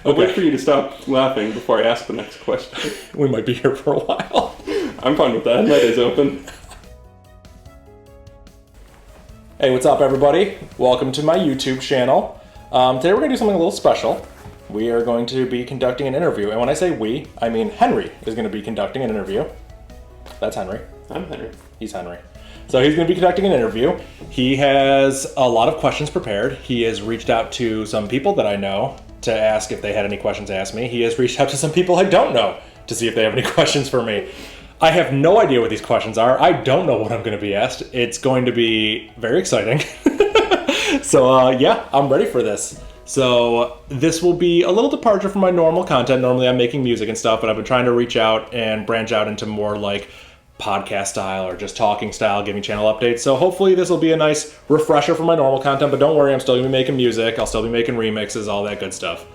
I'll wait for you to stop laughing before I ask the next question. We might be here for a while. I'm fine with that. My day's open. Hey, what's up, everybody? Welcome to my YouTube channel. Today we're going to do something a little special. We are going to be conducting an interview. And when I say we, I mean Henry is going to be conducting an interview. That's Henry. I'm Henry. He's Henry. So he's going to be conducting an interview. He has a lot of questions prepared. He has reached out to some people that I know to ask if they had any questions to ask me. He has reached out to some people I don't know to see if they have any questions for me. I have no idea what these questions are. I don't know what I'm going to be asked. It's going to be very exciting. So yeah, I'm ready for this. So this will be a little departure from my normal content. Normally I'm making music and stuff, but I've been trying to reach out and branch out into more like podcast style or just talking style, giving channel updates. So hopefully this will be a nice refresher from my normal content, but don't worry, I'm still gonna be making music. I'll still be making remixes, all that good stuff.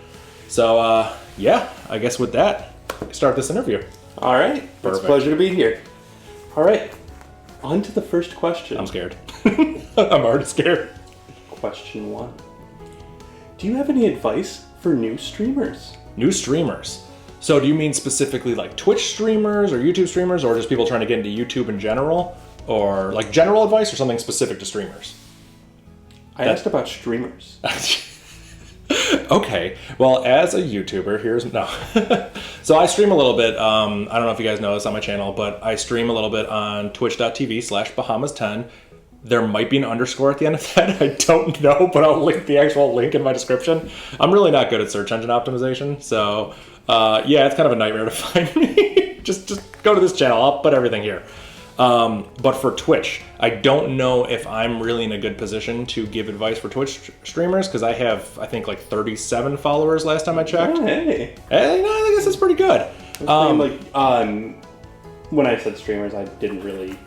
So yeah, I guess with that, we can start this interview. All right. It's a Perfect. pleasure to be here. All right. On to the first question. I'm scared. I'm already scared. Question 1. Do you have any advice for new streamers? New streamers. So do you mean specifically like Twitch streamers or YouTube streamers, or just people trying to get into YouTube in general? Or like general advice or something specific to streamers? I asked about streamers. Okay, well, as a YouTuber, So I stream a little bit. I don't know if you guys know this on my channel, but I stream a little bit on twitch.tv/Bahamas10. There might be an underscore at the end of that. I don't know, but I'll link the actual link in my description. I'm really not good at search engine optimization, so yeah, it's kind of a nightmare to find me. just go to this channel. I'll put everything here. But for Twitch, I don't know if I'm really in a good position to give advice for Twitch streamers, because I have, I think, like 37 followers last time I checked. Oh, hey. Hey, no, I guess that's pretty good. When I said streamers, I didn't really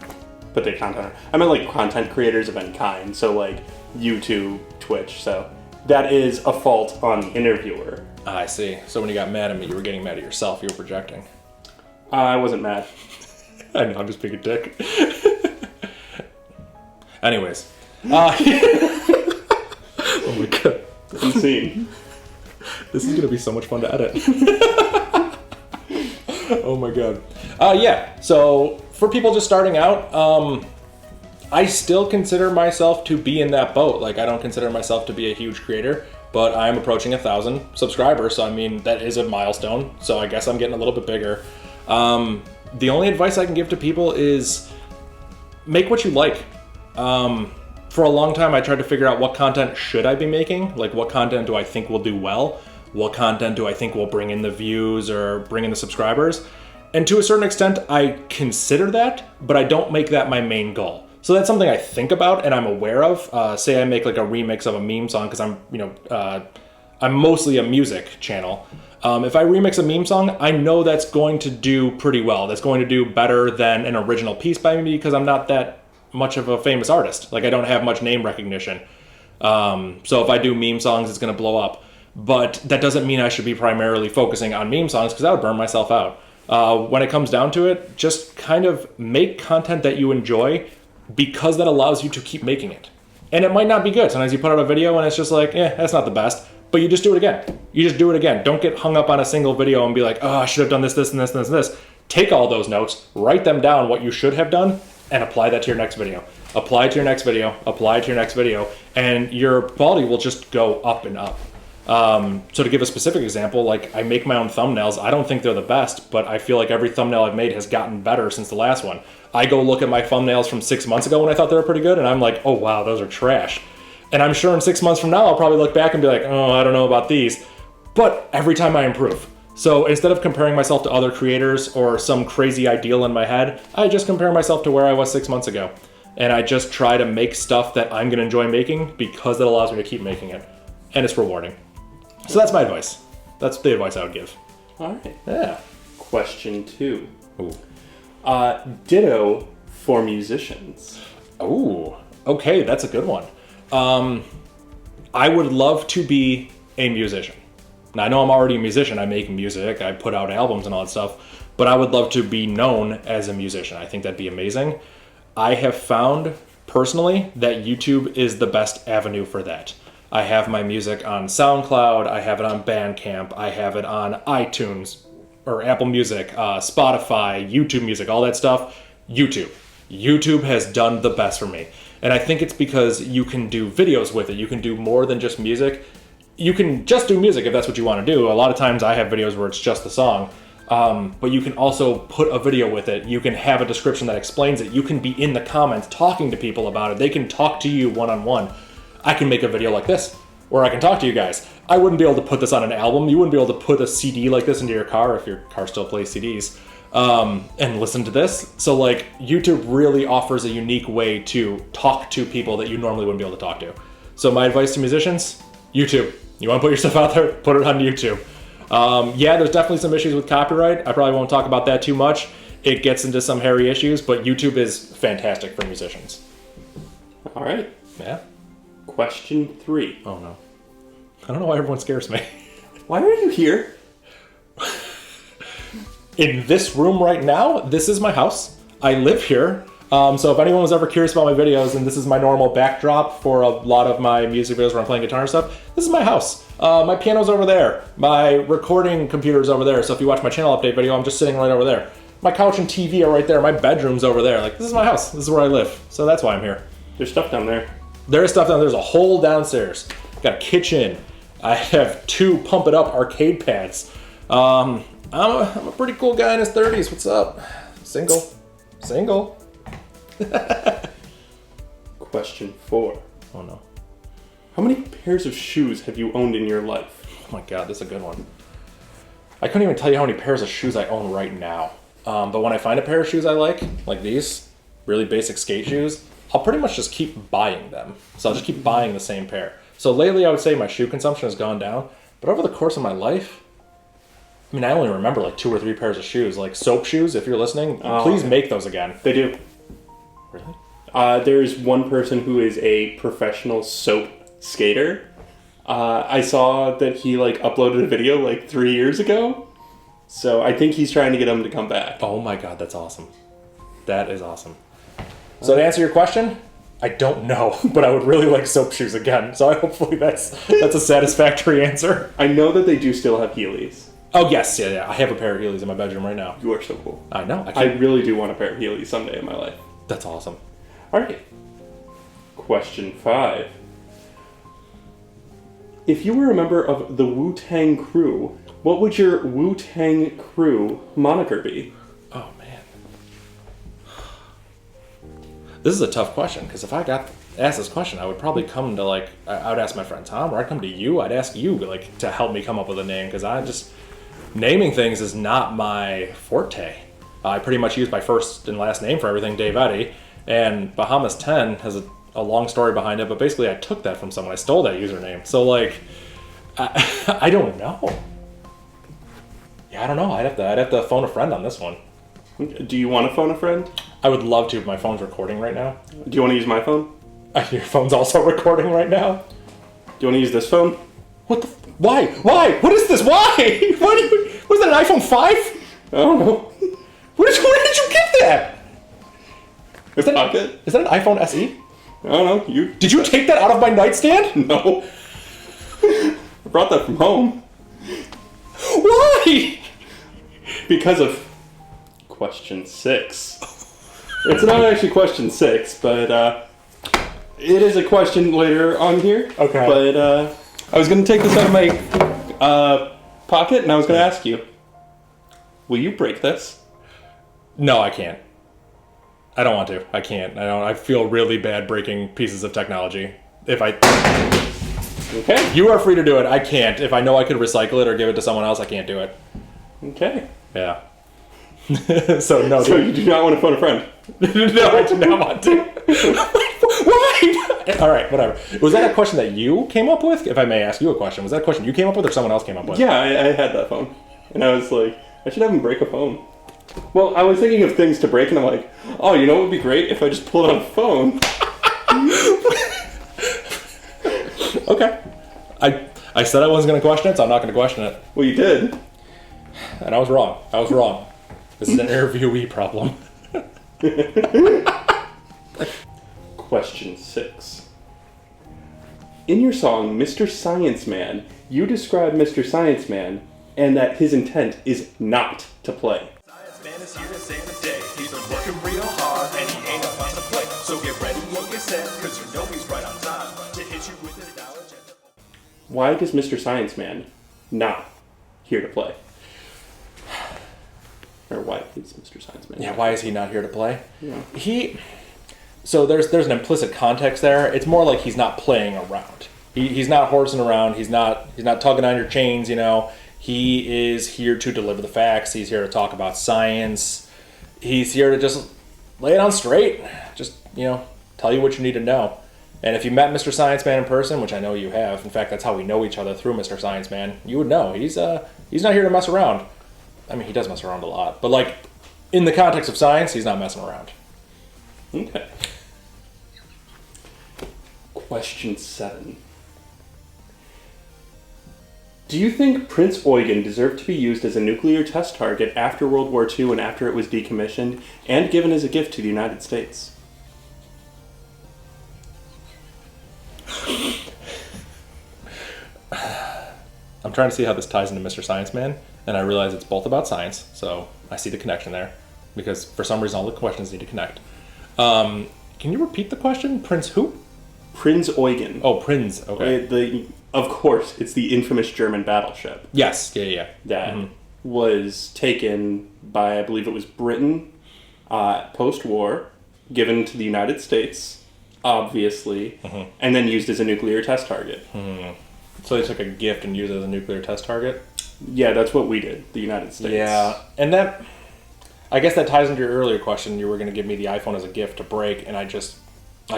put the content on. I meant like content creators of any kind, so like YouTube, Twitch, so that is a fault on the interviewer. I see. So when you got mad at me, you were getting mad at yourself. You were projecting. I wasn't mad. I know, I'm just being a dick. Anyways. Oh my god. Insane. This is going to be so much fun to edit. Oh my god. Yeah, so for people just starting out, I still consider myself to be in that boat. Like, I don't consider myself to be a huge creator, but I'm approaching 1,000 subscribers, so I mean, that is a milestone, so I guess I'm getting a little bit bigger. The only advice I can give to people is make what you like. For a long time, I tried to figure out what content should I be making? Like, what content do I think will do well? What content do I think will bring in the views or bring in the subscribers? And to a certain extent, I consider that, but I don't make that my main goal. So that's something I think about and I'm aware of. Say I make like a remix of a meme song, because I'm mostly a music channel. If I remix a meme song, I know that's going to do pretty well. That's going to do better than an original piece by me, because I'm not that much of a famous artist. Like, I don't have much name recognition. So if I do meme songs, it's going to blow up. But that doesn't mean I should be primarily focusing on meme songs, because that would burn myself out. When it comes down to it, just kind of make content that you enjoy, because that allows you to keep making it. And it might not be good. Sometimes you put out a video and it's just like, that's not the best. But you just do it again. You just do it again. Don't get hung up on a single video and be like, oh, I should have done this, this, and this, and this, and this. Take all those notes, write them down, what you should have done, and apply that to your next video. Apply it to your next video, apply it to your next video, and your quality will just go up and up. So to give a specific example, like, I make my own thumbnails. I don't think they're the best, but I feel like every thumbnail I've made has gotten better since the last one. I go look at my thumbnails from 6 months ago when I thought they were pretty good, and I'm like, oh wow, those are trash. And I'm sure in 6 months from now, I'll probably look back and be like, oh, I don't know about these. But every time I improve. So instead of comparing myself to other creators or some crazy ideal in my head, I just compare myself to where I was 6 months ago. And I just try to make stuff that I'm gonna enjoy making, because that allows me to keep making it. And it's rewarding. So that's my advice. That's the advice I would give. All right. Yeah. Question 2. Ooh. Ditto for musicians. Ooh. Okay, that's a good one. I would love to be a musician. Now, I know I'm already a musician. I make music. I put out albums and all that stuff. But I would love to be known as a musician. I think that'd be amazing. I have found, personally, that YouTube is the best avenue for that. I have my music on SoundCloud. I have it on Bandcamp. I have it on iTunes or Apple Music, Spotify, YouTube Music, all that stuff. YouTube. YouTube has done the best for me. And I think it's because you can do videos with it. You can do more than just music. You can just do music if that's what you want to do. A lot of times I have videos where it's just the song. But you can also put a video with it. You can have a description that explains it. You can be in the comments talking to people about it. They can talk to you one-on-one. I can make a video like this where I can talk to you guys. I wouldn't be able to put this on an album. You wouldn't be able to put a CD like this into your car if your car still plays CDs. And listen to this. So like YouTube really offers a unique way to talk to people that you normally wouldn't be able to talk to. So my advice to musicians, YouTube. You want to put your stuff out there, put it on YouTube. Yeah, there's definitely some issues with copyright. I probably won't talk about that too much. It gets into some hairy issues, but YouTube is fantastic for musicians. All right. Yeah. Question 3. Oh no. I don't know why everyone scares me. Why are you here? In this room right now, this is my house. I live here. So if anyone was ever curious about my videos, and this is my normal backdrop for a lot of my music videos where I'm playing guitar and stuff, this is my house. My piano's over there. My recording computer's over there. So if you watch my channel update video, I'm just sitting right over there. My couch and TV are right there. My bedroom's over there. Like, this is my house. This is where I live. So that's why I'm here. There's stuff down there. There is stuff down there. There's a whole downstairs. Got a kitchen. I have 2 Pump It Up arcade pads. I'm a pretty cool guy in his 30s. What's up? Single. Question 4. Oh no. How many pairs of shoes have you owned in your life? Oh my god, this is a good one. I couldn't even tell you how many pairs of shoes I own right now. But when I find a pair of shoes I like these, really basic skate shoes, I'll pretty much just keep buying them. So I'll just keep buying the same pair. So lately I would say my shoe consumption has gone down, but over the course of my life, I mean, I only remember like 2 or 3 pairs of shoes. Like soap shoes, if you're listening, please make those again. They do. Really? There's one person who is a professional soap skater. I saw that he like uploaded a video like 3 years ago. So I think he's trying to get him to come back. Oh my god, that's awesome. That is awesome. So to answer your question, I don't know, but I would really like soap shoes again. So hopefully that's a satisfactory answer. I know that they do still have Heelys. Oh yes, yeah. I have a pair of Heelys in my bedroom right now. You are so cool. I know. I really do want a pair of Heelys someday in my life. That's awesome. All right. Question 5. If you were a member of the Wu-Tang Crew, what would your Wu-Tang Crew moniker be? Oh man, this is a tough question because if I got asked this question, I would probably come to I would ask my friend Tom, or I'd come to you. I'd ask you to help me come up with a name because I just naming things is not my forte. I pretty much use my first and last name for everything, Dave Eddy, and Bahamas 10 has a long story behind it, but basically I took that from someone. I stole that username. So I don't know. Yeah, I don't know. I'd have to phone a friend on this one. Do you want to phone a friend? I would love to, but my phone's recording right now. Do you want to use my phone? Your phone's also recording right now. Do you want to use this phone? What the? Why? What is this? Why? Was that an iPhone 5? I don't know. Where did you get that? Is that pocket? Is that an iPhone SE? I don't know. Did you take that out of my nightstand? No. I brought that from home. Why? Because of question 6. It's not actually question 6, but it is a question later on here. Okay. But I was going to take this out of my pocket, and I was going to ask you, will you break this? No, I can't. I don't want to. I can't. I feel really bad breaking pieces of technology. Okay. You are free to do it. I can't. If I know I could recycle it or give it to someone else, I can't do it. Okay. Yeah. So no. So you do not want to phone a friend? No, I do not want to. Why? All right, whatever. Was that a question that you came up with? If I may ask you a question, was that a question you came up with or someone else came up with? Yeah, I had that phone. And I was like, I should have him break a phone. Well, I was thinking of things to break, and I'm like, oh, you know what would be great if I just pulled out a phone? Okay. I said I wasn't going to question it, so I'm not going to question it. Well, you did. And I was wrong. This is an interviewee problem. Question 6. In your song, Mr. Science Man, you describe Mr. Science Man and that his intent is not to play. Science Man is here to save the day. He's been working real hard and he ain't about to play. So get ready and get set, cause you know he's right on time to hit you with his knowledge. Why does Mr. Science Man not here to play? Or why is Mr. Science Man? Yeah, why is he not here to play? Yeah. So there's an implicit context there. It's more like he's not playing around. He's not horsing around. He's not tugging on your chains, you know. He is here to deliver the facts. He's here to talk about science. He's here to just lay it on straight. Just, you know, tell you what you need to know. And if you met Mr. Science Man in person, which I know you have, in fact, that's how we know each other, through Mr. Science Man, you would know. He's not here to mess around. I mean, he does mess around a lot. But, like, in the context of science, he's not messing around. Okay. Question 7. Do you think Prince Eugen deserved to be used as a nuclear test target after World War II and after it was decommissioned, and given as a gift to the United States? I'm trying to see how this ties into Mr. Science Man, and I realize it's both about science, so I see the connection there. Because for some reason, all the questions need to connect. Can you repeat the question? Prince who? Prinz Eugen. Oh, Prinz. Okay. Of course, it's the infamous German battleship Yes. Yeah. that was taken by, I believe it was Britain, post-war, given to the United States, obviously, and then used as a nuclear test target. So they took a gift and used it as a nuclear test target? Yeah, that's what we did, the United States. Yeah. And that, I guess that ties into your earlier question. You were going to give me the iPhone as a gift to break, and I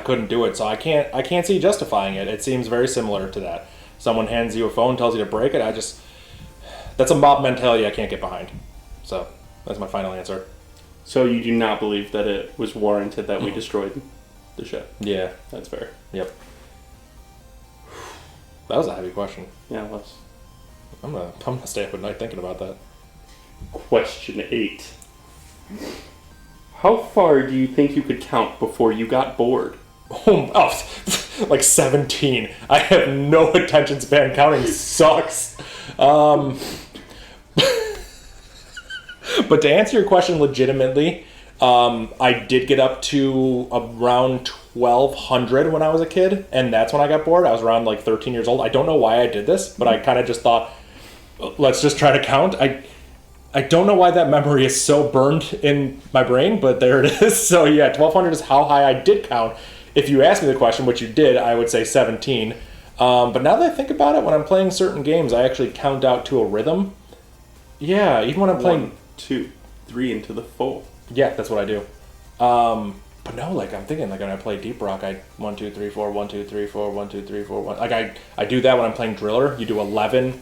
couldn't do it, so I can't see justifying it. It seems very similar to that. Someone hands you a phone, tells you to break it. That's a mob mentality I can't get behind. So that's my final answer. So you do not believe that it was warranted that we destroyed the ship? Yeah. That's fair. Yep. That was a heavy question. Yeah, it was. I'm gonna stay up at night thinking about that. Question 8. How far do you think you could count before you got bored? Oh, like 17. I have no attention span. Counting sucks. But to answer your question legitimately, I did get up to around 1,200 when I was a kid, and that's when I got bored. I was around like 13 years old. I don't know why I did this, but I kind of just thought, let's just try to count. I don't know why that memory is so burned in my brain, but there it is. So yeah, 1,200 is how high I did count. If you asked me the question, which you did, I would say 17. But now that I think about it, when I'm playing certain games, I actually count out to a rhythm. Yeah, even when I'm playing 1, 2, 3 into the 4. Yeah, that's what I do. But no, like I'm thinking, like when I play Deep Rock, I 1, 2, 3, 4, 1, 2, 3, 4, 1, 2, 3, 4, 1. Like I do that when I'm playing Driller. You do 11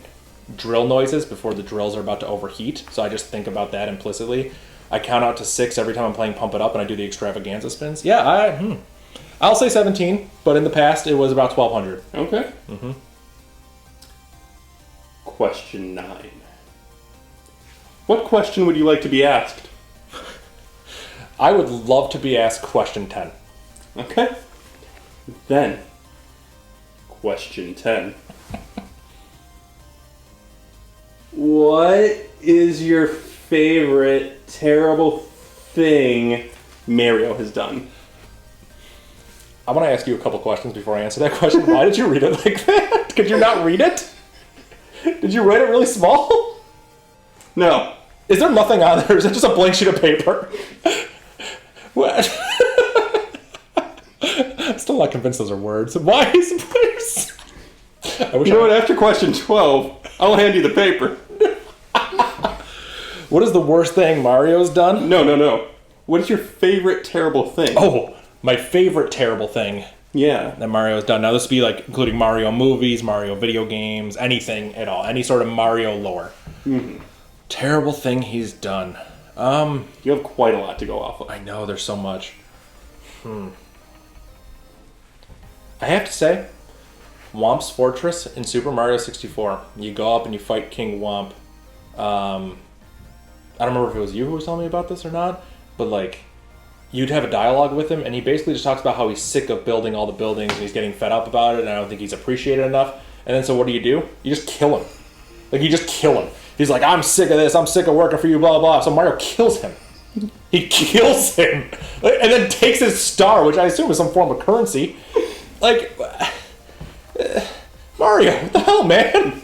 drill noises before the drills are about to overheat. So I just think about that implicitly. I count out to 6 every time I'm playing Pump It Up, and I do the extravaganza spins. Yeah, I'll say 17, but in the past it was about 1,200. Okay. Question 9. What question would you like to be asked? I would love to be asked question 10. Okay. Then, question 10. What is your favorite terrible thing Mario has done? I want to ask you a couple questions before I answer that question. Why did you read it like that? Could you not read it? Did you write it really small? No. Is there nothing on there? Is it just a blank sheet of paper? What? I'm still not convinced those are words. Why is it? You know what? After question 12, I'll hand you the paper. What is the worst thing Mario's done? No. What is your favorite terrible thing? Oh, my favorite terrible thing Yeah. that Mario's done. Now this would be like including Mario movies, Mario video games, anything at all. Any sort of Mario lore. Terrible thing he's done. You have quite a lot to go off of. I know, there's so much. I have to say, Whomp's Fortress in Super Mario 64. You go up and you fight King Whomp. I don't remember if it was you who was telling me about this or not, but like, you'd have a dialogue with him, and he basically just talks about how he's sick of building all the buildings, and he's getting fed up about it, and I don't think he's appreciated enough. And then so what do? You just kill him. Like, you just kill him. He's like, I'm sick of this, I'm sick of working for you, blah, blah. So Mario kills him. He kills him. And then takes his star, which I assume is some form of currency. Like, Mario, what the hell, man?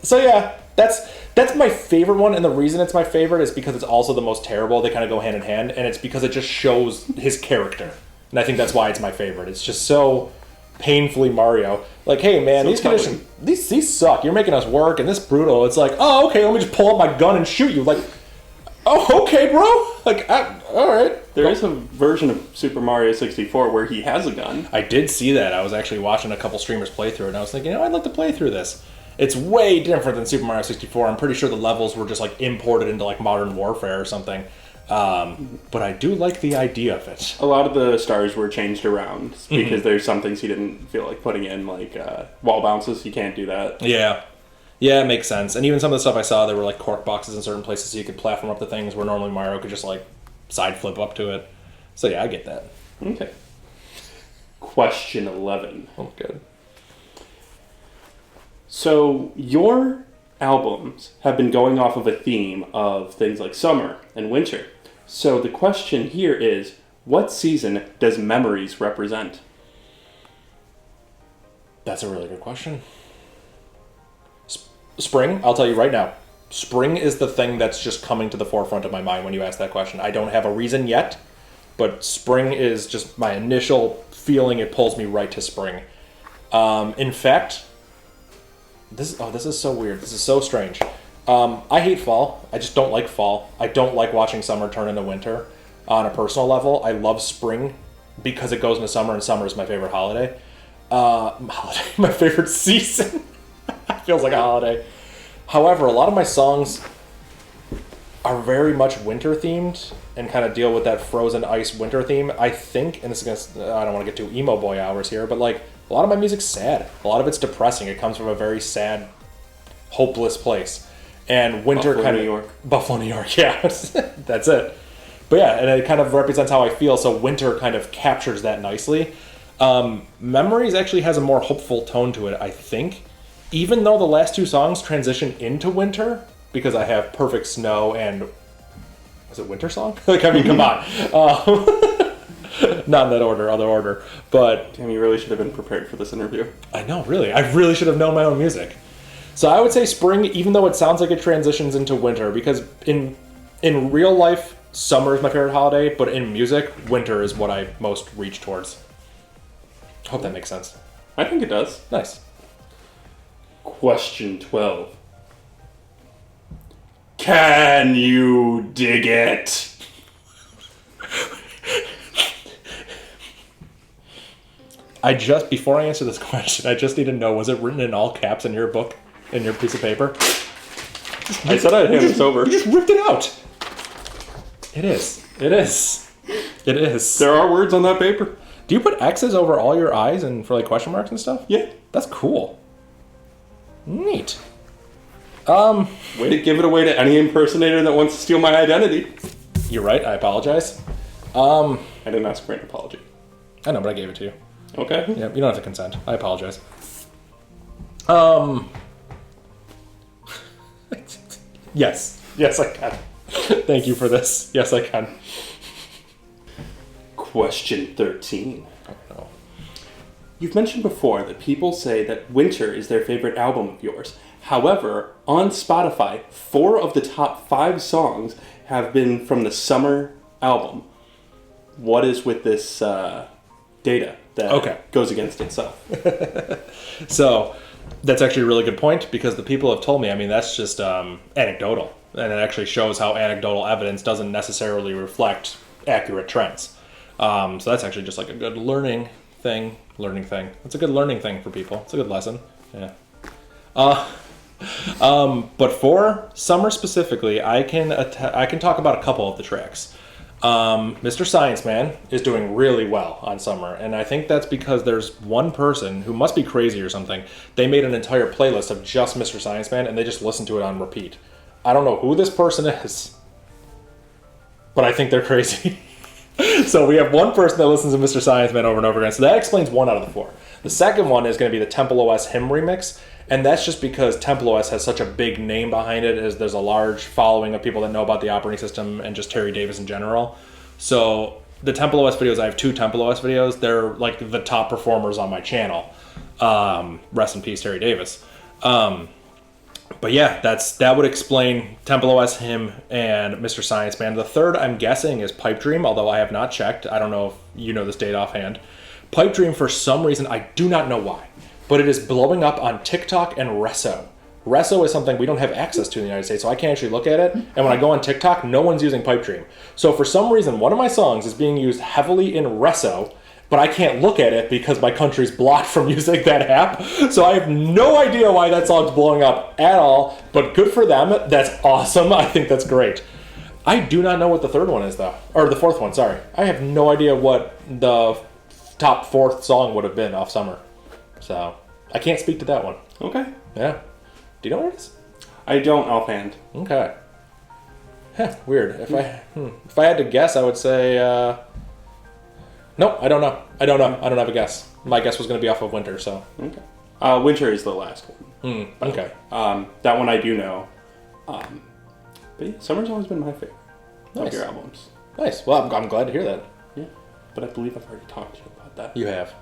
So yeah, that's my favorite one, and the reason it's my favorite is because it's also the most terrible. They kind of go hand in hand, and it's because it just shows his character. And I think that's why it's my favorite. It's just so painfully Mario. Like, hey man, So these conditions, these suck. You're making us work, and this brutal. It's like, oh, okay, let me just pull up my gun and shoot you. Like, oh, okay, bro. Like, all right. There is a version of Super Mario 64 where he has a gun. I did see that. I was actually watching a couple streamers play through it, and I was thinking, I'd like to play through this. It's way different than Super Mario 64. I'm pretty sure the levels were just like imported into like Modern Warfare or something. But I do like the idea of it. A lot of the stars were changed around because there's some things he didn't feel like putting in, like wall bounces. You can't do that. Yeah. Yeah, it makes sense. And even some of the stuff I saw, there were like cork boxes in certain places so you could platform up the things where normally Mario could just like side flip up to it. So yeah, I get that. Okay. Question 11. Oh, good. So your albums have been going off of a theme of things like summer and winter. So the question here is, what season does Memories represent? That's a really good question. Spring, I'll tell you right now. Spring is the thing that's just coming to the forefront of my mind when you ask that question. I don't have a reason yet, but spring is just my initial feeling. It pulls me right to spring. In fact, this is so weird. This is so strange. I hate fall. I just don't like fall. I don't like watching summer turn into winter. On a personal level, I love spring because it goes into summer, and summer is my favorite holiday. My favorite season. Feels like a holiday. However, a lot of my songs are very much winter themed and kind of deal with that frozen ice winter theme. I think, and this is gonna, I don't want to get too emo boy hours here, but like a lot of my music's sad. A lot of it's depressing. It comes from a very sad, hopeless place. And winter Buffalo, kind of New York. Buffalo, New York. Yeah, that's it. But yeah, and it kind of represents how I feel. So winter kind of captures that nicely. Memories actually has a more hopeful tone to it, I think. Even though the last two songs transition into winter, because I have Perfect Snow and... Was it Winter Song? Like, I mean, come on. Not in that order, other order. But... Damn, you really should have been prepared for this interview. I know, really. I really should have known my own music. So I would say spring, even though it sounds like it transitions into winter, because in real life, summer is my favorite holiday, but in music, winter is what I most reach towards. Hope that makes sense. I think it does. Nice. Question 12. Can you dig it? Before I answer this question, I just need to know, was it written in all caps in your book, in your piece of paper? I said I'd hand this over. You just ripped it out. It is. It is. It is. There are words on that paper. Do you put X's over all your I's and for like question marks and stuff? Yeah. That's cool. Neat. Way to give it away to any impersonator that wants to steal my identity. You're right. I apologize. I didn't ask for an apology. I know, but I gave it to you. Okay. Yeah, you don't have to consent. I apologize. Yes. Yes, I can. Thank you for this. Yes, I can. Question 13. Oh, no. You've mentioned before that people say that Winter is their favorite album of yours. However, on Spotify, 4 of the top 5 songs have been from the Summer album. What is with this data that goes against itself? So, that's actually a really good point, because the people have told me, I mean, that's just anecdotal. And it actually shows how anecdotal evidence doesn't necessarily reflect accurate trends. So that's actually just like a good learning thing. It's a good learning thing for people. It's a good lesson. Yeah. But for Summer specifically, I can talk about a couple of the tracks. Mr. Science Man is doing really well on Summer, and I think that's because there's one person who must be crazy or something. They made an entire playlist of just Mr. Science Man, and they just listen to it on repeat. I don't know who this person is, but I think they're crazy. So we have one person that listens to Mr. Science Man over and over again. So that explains 1 out of the 4. The second one is going to be the Temple OS hymn remix. And that's just because Temple OS has such a big name behind it. As there's a large following of people that know about the operating system and just Terry Davis in general. So the Temple OS videos, I have 2 Temple OS videos. They're like the top performers on my channel. Rest in peace, Terry Davis. But yeah, that would explain Temple OS hymn and Mr. Science Man. The third, I'm guessing, is Pipe Dream, although I have not checked. I don't know if you know this date offhand. Pipe Dream, for some reason, I do not know why, but it is blowing up on TikTok and Resso. Resso is something we don't have access to in the United States, so I can't actually look at it. And when I go on TikTok, no one's using Pipe Dream. So for some reason, one of my songs is being used heavily in Resso, but I can't look at it because my country's blocked from using that app. So I have no idea why that song's blowing up at all, but good for them. That's awesome. I think that's great. I do not know what the third one is, though. Or the fourth one, sorry. I have no idea what the top 4th song would have been off Summer. So I can't speak to that one. Okay. Yeah. Do you know what it is? I don't offhand. Okay. Weird. If I had to guess, I would say... Nope, I don't know. I don't have a guess. My guess was going to be off of Winter, so... Okay. Winter is the last one. Okay. That one I do know. But yeah, Summer's always been my favorite Nice. of your albums. Nice. Well, I'm glad to hear that. Yeah. But I believe I've already talked to you about that. You have.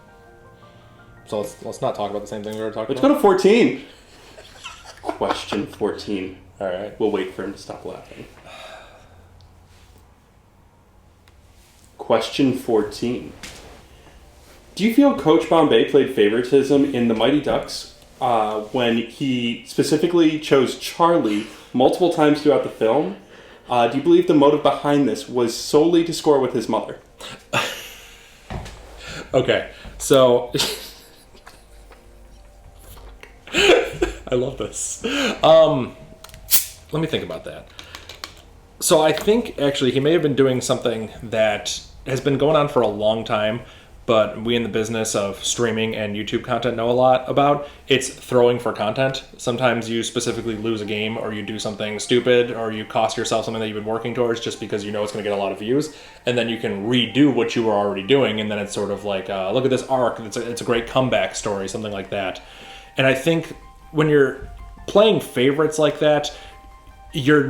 So let's not talk about the same thing we were talking Let's about. go to 14. Question 14. All right. We'll wait for him to stop laughing. Question 14. Do you feel Coach Bombay played favoritism in the Mighty Ducks when he specifically chose Charlie multiple times throughout the film? Do you believe the motive behind this was solely to score with his mother? Okay. So... I love this. Let me think about that. So I think, actually, he may have been doing something that has been going on for a long time, but we in the business of streaming and YouTube content know a lot about. It's throwing for content. Sometimes you specifically lose a game, or you do something stupid, or you cost yourself something that you've been working towards just because you know it's going to get a lot of views, and then you can redo what you were already doing, and then it's sort of like, look at this arc, it's a great comeback story, something like that. And I think when you're playing favorites like that, you're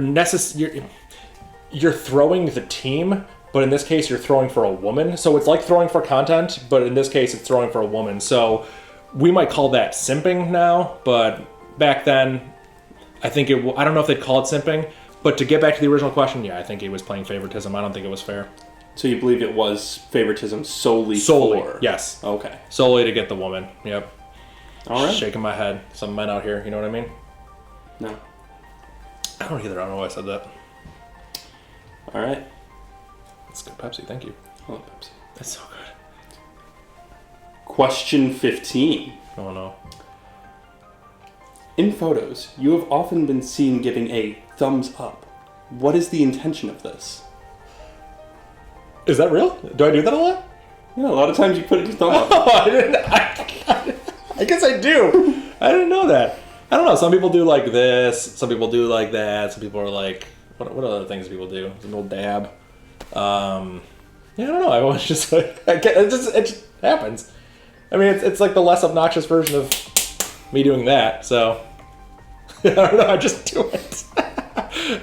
throwing the team, but in this case you're throwing for a woman. So it's like throwing for content, but in this case it's throwing for a woman. So we might call that simping now, but back then I think I don't know if they'd call it simping, but to get back to the original question, yeah, I think he was playing favoritism. I don't think it was fair. So you believe it was favoritism solely for... Yes. Okay. Solely to get the woman. Yep. All right. Shaking my head. Some men out here, you know what I mean? No. I don't either. I don't know why I said that. All right. It's good Pepsi, thank you. I love Pepsi. That's so good. Question 15. Oh no. In photos, you have often been seen giving a thumbs up. What is the intention of this? Is that real? Do I do that a lot? Yeah, a lot of times you put a thumb up. Oh, I didn't. I guess I do. I didn't know that. I don't know. Some people do like this. Some people do like that. Some people are like, what other things do people do? An old dab. Yeah, I don't know. I always just like, it just happens. I mean, it's like the less obnoxious version of me doing that. So I don't know. I just do it.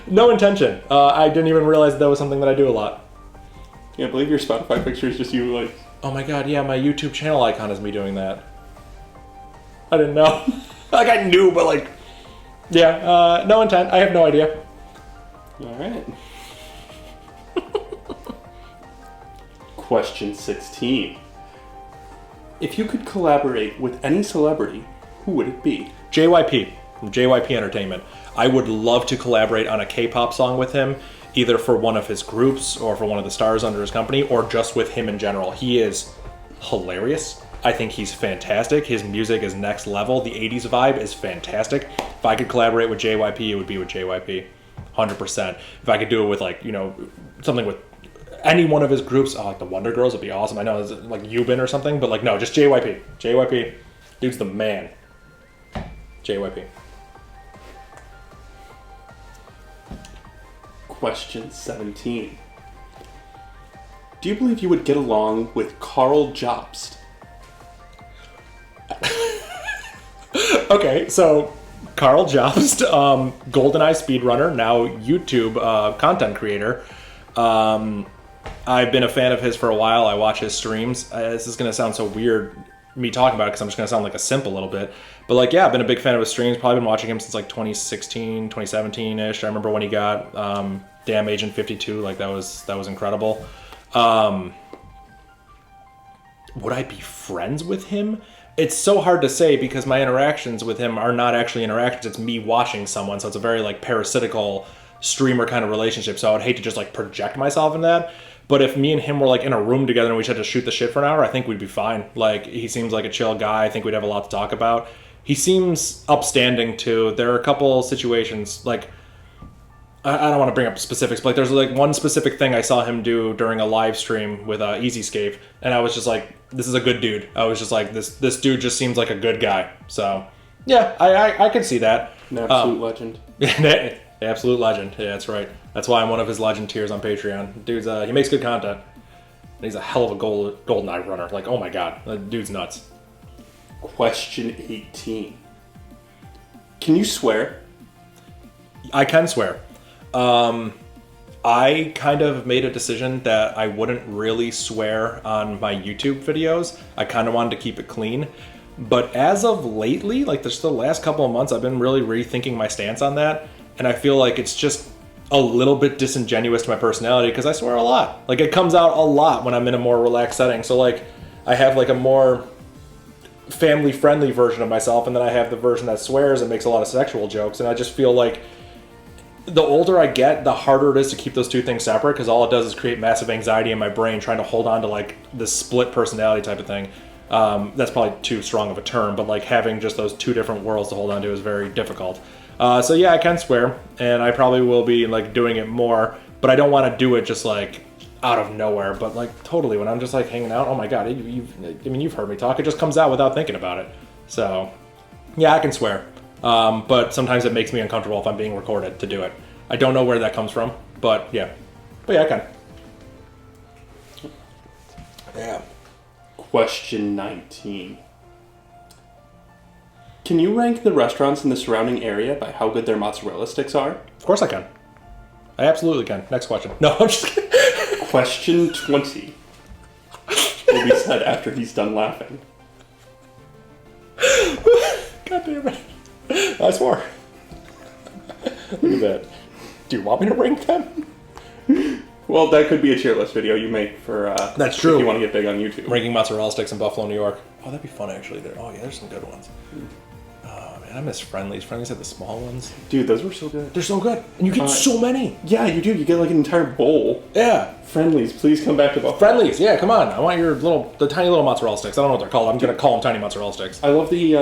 No intention. I didn't even realize that was something that I do a lot. Yeah, I believe your Spotify picture is just you like... Oh my god, yeah, my YouTube channel icon is me doing that. I didn't know. Like, I knew, but like... Yeah, no intent. I have no idea. Alright. Question 16. If you could collaborate with any celebrity, who would it be? JYP, from JYP Entertainment. I would love to collaborate on a K-pop song with him, either for one of his groups or for one of the stars under his company, or just with him in general. He is hilarious. I think he's fantastic. His music is next level. The 80s vibe is fantastic. If I could collaborate with JYP, it would be with JYP. 100%. If I could do it with, like, you know, something with any one of his groups, like the Wonder Girls would be awesome. I know it's like Yubin or something, but like, no, just JYP. JYP. Dude's the man. JYP. Question 17. Do you believe you would get along with Carl Jobst? Okay, so Carl Jobst, GoldenEye speedrunner, now YouTube content creator. I've been a fan of his for a while. I watch his streams. This is going to sound so weird, me talking about it, because I'm just going to sound like a simp a little bit. But, like, yeah, I've been a big fan of his streams. Probably been watching him since, like, 2016, 2017-ish. I remember when he got Damn Agent 52. Like, that was incredible. Would I be friends with him? It's so hard to say because my interactions with him are not actually interactions. It's me watching someone, so it's a very, like, parasitical streamer kind of relationship. So I would hate to just, like, project myself in that. But if me and him were, like, in a room together and we just had to shoot the shit for an hour, I think we'd be fine. Like, he seems like a chill guy. I think we'd have a lot to talk about. He seems upstanding, too. There are a couple situations, like, I don't want to bring up specifics, but, like, there's, like, one specific thing I saw him do during a live stream with Easyscape, and I was just like, this is a good dude. I was just like, this dude just seems like a good guy. So, yeah, I can see that. An absolute legend. Absolute legend. Yeah, that's right. That's why I'm one of his legend tiers on Patreon. Dude's he makes good content. And he's a hell of a GoldenEye runner. Like, oh my god, that dude's nuts. Question 18. Can you swear? I can swear. I kind of made a decision that I wouldn't really swear on my YouTube videos. I kind of wanted to keep it clean. But as of lately, like just the last couple of months, I've been really rethinking my stance on that. And I feel like it's just a little bit disingenuous to my personality because I swear a lot. Like, it comes out a lot when I'm in a more relaxed setting. So, like, I have, like, a more family-friendly version of myself, and then I have the version that swears and makes a lot of sexual jokes. And I just feel like the older I get, the harder it is to keep those two things separate because all it does is create massive anxiety in my brain trying to hold on to, like, this split personality type of thing. That's probably too strong of a term, but, like, having just those two different worlds to hold on to is very difficult. So yeah, I can swear, and I probably will be, like, doing it more, but I don't want to do it just, like, out of nowhere, but, like, totally, when I'm just, like, hanging out, oh my god, you've heard me talk, it just comes out without thinking about it. So, yeah, I can swear, but sometimes it makes me uncomfortable if I'm being recorded to do it. I don't know where that comes from, but yeah, I can. Yeah. Question 19. Can you rank the restaurants in the surrounding area by how good their mozzarella sticks are? Of course I can. I absolutely can. Next question. No, I'm just kidding. Question 20 will be said after he's done laughing. God damn it. I swore. Look at that. Do you want me to rank them? Well, that could be a tier list video you make for... That's true. If you want to get big on YouTube. Ranking mozzarella sticks in Buffalo, New York. Oh, that'd be fun, actually. Oh, yeah, there's some good ones. Oh, man, I miss Friendly's. Friendly's had the small ones. Dude, those were so good. They're so good. And you get so many. Yeah, you do. You get, like, an entire bowl. Yeah. Friendly's, please come back to Buffalo. Friendly's, yeah, come on. I want the tiny little mozzarella sticks. I don't know what they're called. I'm going to call them tiny mozzarella sticks. I love the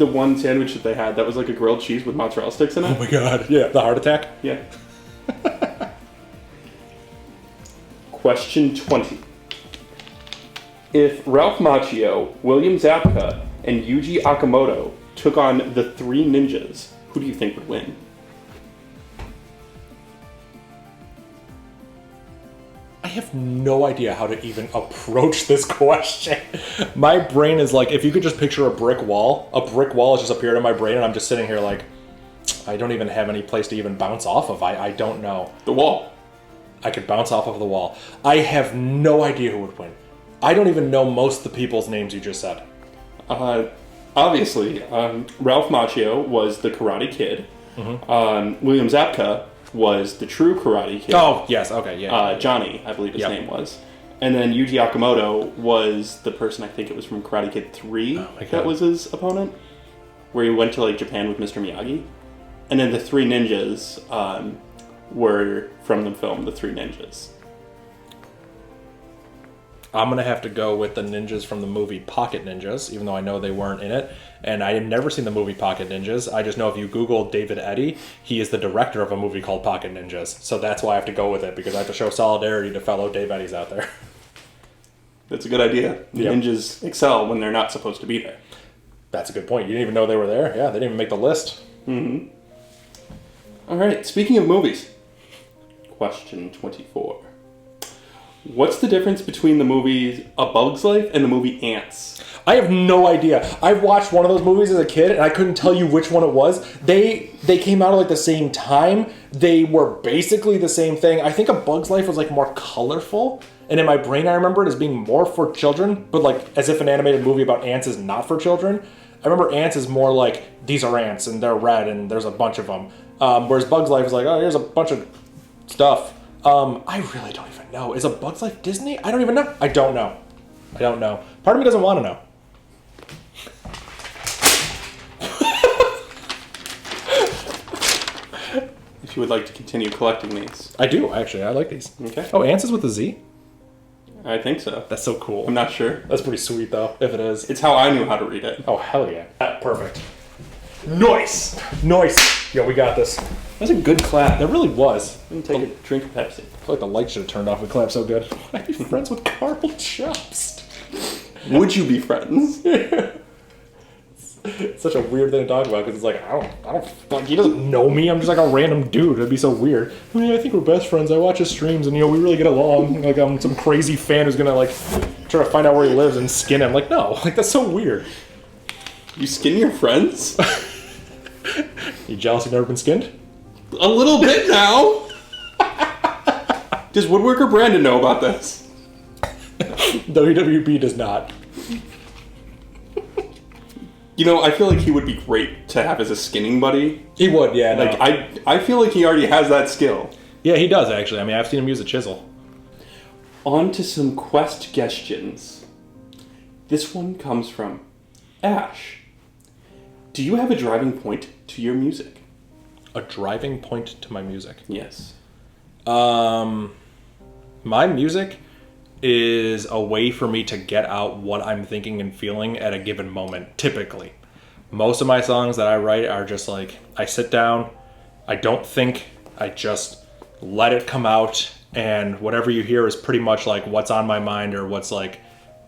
one sandwich that they had that was like a grilled cheese with mozzarella sticks in it. Oh, my God. Yeah, the heart attack? Yeah. Question 20. If Ralph Macchio, William Zabka, and Yuji Akamoto took on the three ninjas, who do you think would win? I have no idea how to even approach this question. My brain is like, if you could just picture a brick wall has just appeared in my brain, and I'm just sitting here like, I don't even have any place to even bounce off of. I don't know. The wall. I could bounce off of the wall. I have no idea who would win. I don't even know most of the people's names you just said. Obviously, Ralph Macchio was the Karate Kid. Mm-hmm. William Zabka was the true Karate Kid. Oh, yes, okay, yeah. Johnny, I believe his name was. And then Yuji Akamoto was the person, I think it was from Karate Kid 3, that was his opponent, where he went to, like, Japan with Mr. Miyagi. And then the three ninjas were from the film The Three Ninjas. I'm going to have to go with the ninjas from the movie Pocket Ninjas, even though I know they weren't in it. And I have never seen the movie Pocket Ninjas. I just know if you Google David Eddy, he is the director of a movie called Pocket Ninjas. So that's why I have to go with it, because I have to show solidarity to fellow Dave Eddies out there. That's a good idea. The ninjas excel when they're not supposed to be there. That's a good point. You didn't even know they were there? Yeah, they didn't even make the list. Mm-hmm. All right, speaking of movies. Question 24. What's the difference between the movie A Bug's Life and the movie Ants? I have no idea. I watched one of those movies as a kid, and I couldn't tell you which one it was. They came out at like the same time. They were basically the same thing. I think A Bug's Life was like more colorful, and in my brain I remember it as being more for children, but like as if an animated movie about ants is not for children. I remember Ants is more like, these are ants, and they're red, and there's a bunch of them. Whereas Bug's Life is like, oh, here's a bunch of stuff. I really don't even know. Is A Bug's Life Disney? I don't even know. I don't know. Part of me doesn't want to know. If you would like to continue collecting these. I do, actually. I like these. Okay. Oh, Ants is with a Z? I think so. That's so cool. I'm not sure. That's pretty sweet, though, if it is. It's how I knew how to read it. Oh, hell yeah. Perfect. Nice! Yo, we got this. That's a good clap. That really was. Let me take a drink of Pepsi. I feel like the light should have turned off. We clapped so good. I'd be friends with Carl Jobst. Would you be friends? It's such a weird thing to talk about because it's like, I don't, like, he doesn't know me. I'm just like a random dude. It'd be so weird. I mean, I think we're best friends. I watch his streams and, we really get along. Like, I'm some crazy fan who's gonna, like, try to find out where he lives and skin him. Like, no. Like, that's so weird. You skin your friends? You jealous you've never been skinned? A little bit now. Does Woodworker Brandon know about this? WWP does not. I feel like he would be great to have as a skinning buddy. He would, yeah. Like, no. I feel like he already has that skill. Yeah, he does, actually. I mean, I've seen him use a chisel. On to some questions. This one comes from Ash. Do you have a driving point to your music? A driving point to my music? Yes. My music is a way for me to get out what I'm thinking and feeling at a given moment, typically. Most of my songs that I write are just like, I sit down, I don't think, I just let it come out, and whatever you hear is pretty much like what's on my mind or what's like